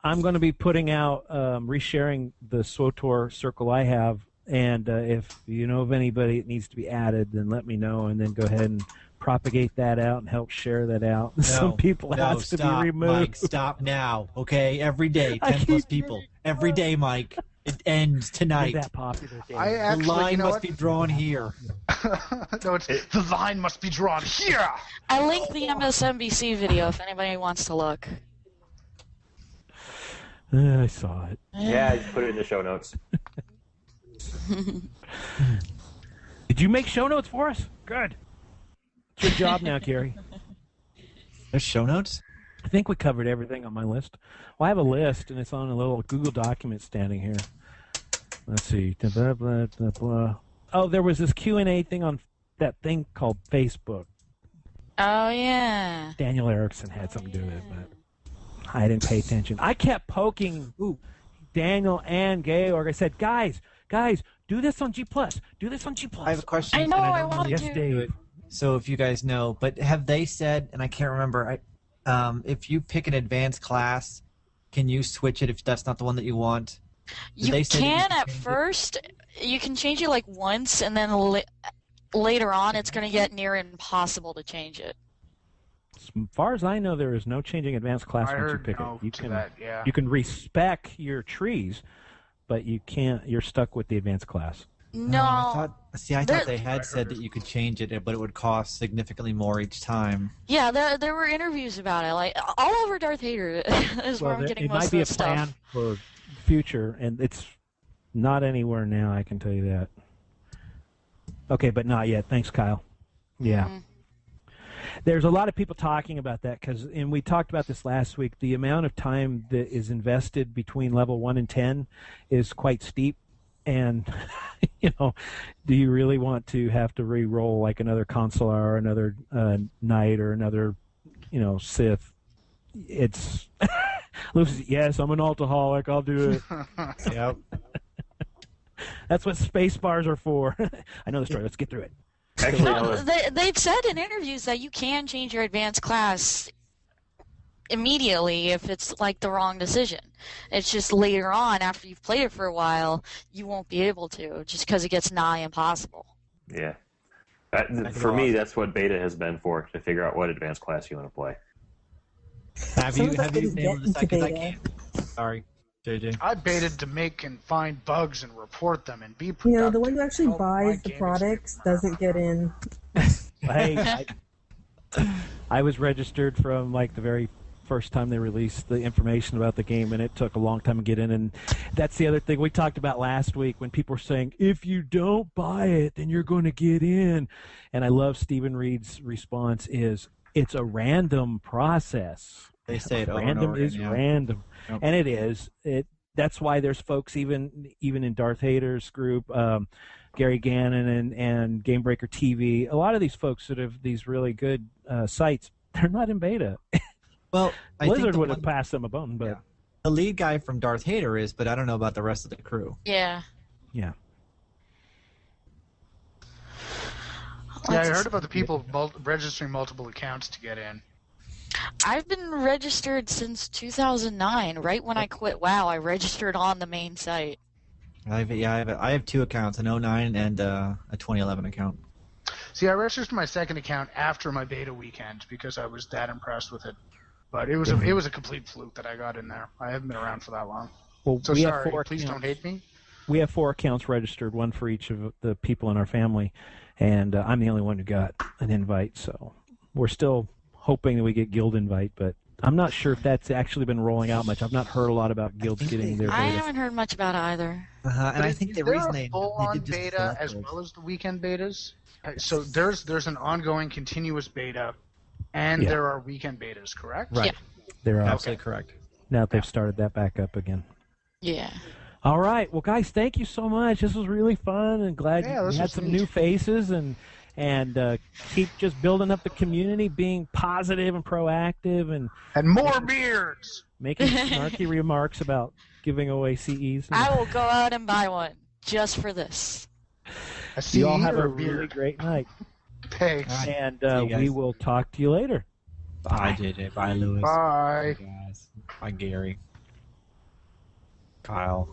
I'm going to be putting out, resharing the SWTOR circle I have, and if you know of anybody that needs to be added, then let me know, and then go ahead and propagate that out and help share that out. Some people have to be removed. Mike, stop now, okay? Every day, 10 plus people. Every day, Mike. It ends tonight. That popular game. The line must be drawn here. No, the line must be drawn here. I linked the MSNBC video if anybody wants to look. I saw it. Yeah, you put it in the show notes. Did you make show notes for us? Good. It's your job now, Gary. There's show notes? I think we covered everything on my list. Well, I have a list, and it's on a little Google document standing here. Let's see. Blah, blah, blah, blah. Oh, there was this Q&A thing on that thing called Facebook. Oh, yeah. Daniel Erickson had something to do with it, but I didn't pay attention. I kept poking Daniel and Georg. I said, guys, do this on G+. Do this on G+. I have a question. I know, I want Yes, to. Dave. So if you guys know, but have they said, and I can't remember, if you pick an advanced class, can you switch it if that's not the one that you want? You can at first. You can change it like once, and then later on it's going to get near impossible to change it. As far as I know, there is no changing advanced class once you pick it. You can respec your trees, but you can't. You're stuck with the advanced class. No. I thought they had said that you could change it, but it would cost significantly more each time. Yeah, there were interviews about it, like all over Darth Vader is where I'm getting most of the stuff. It might be a plan for future, and it's not anywhere now. I can tell you that. Okay, but not yet. Thanks, Kyle. Yeah. Mm-hmm. There's a lot of people talking about that and we talked about this last week. The amount of time that is invested between level 1 and 10 is quite steep. And, do you really want to have to re-roll like another Consular or another Knight or another, Sith? It's Lucy. Yes, I'm an Altaholic. I'll do it. Yep. That's what space bars are for. I know the story. Let's get through it. Actually, they've said in interviews that you can change your advanced class immediately if it's like the wrong decision. It's just later on, after you've played it for a while, you won't be able to, just because it gets nigh impossible. Yeah. For me, that's what beta has been for, to figure out what advanced class you want to play. Have you been able to decide? Because I can't. Sorry, JJ. I baited to make and find bugs and report them and be productive. The one who actually buys the products doesn't get in. Hey, I was registered from like the very first time they released the information about the game, and it took a long time to get in. And that's the other thing we talked about last week when people were saying, if you don't buy it, then you're going to get in. And I love Stephen Reed's response is, it's a random process. They say it random over is random. Yep. And it is. That's why there's folks even in Darth Hader's group, Gary Gannon and Game Breaker TV, a lot of these folks that have these really good sites, they're not in beta. Well, Blizzard would have passed them a bone, but the lead guy from Darth Hader is, but I don't know about the rest of the crew. Yeah. Yeah, I heard about the people registering multiple accounts to get in. I've been registered since 2009. Right when I quit WoW, I registered on the main site. I have 2 accounts, an 09 and a 2011 account. See, I registered my second account after my beta weekend because I was that impressed with it. But it was a complete fluke that I got in there. I haven't been around for that long. Well, so sorry. Please don't hate me. we have 4 accounts registered, one for each of the people in our family, and I'm the only one who got an invite. So we're still hoping that we get guild invite, but I'm not sure if that's actually been rolling out much. I've not heard a lot about guilds getting their I beta. haven't heard much about it either. And I think the reason they full-on did just beta select as those. well as the weekend betas. So there's an ongoing continuous beta, and Yeah. there are weekend betas, correct? Right. They're Absolutely correct. now that they've started that back up again. Yeah. All right. Well, guys, thank you so much. This was really fun, and glad Yeah, we this had was some neat. new faces, and keep just building up the community, being positive and proactive, and And more beards. making snarky remarks about giving away CEs. I will go out and buy one just for this. A You all CE have or a a beard? really great night, Thanks. All right. and See you guys. we will talk to you later. Bye, JJ. Bye, Lewis. Bye. Bye, guys. Bye, Gary. Kyle.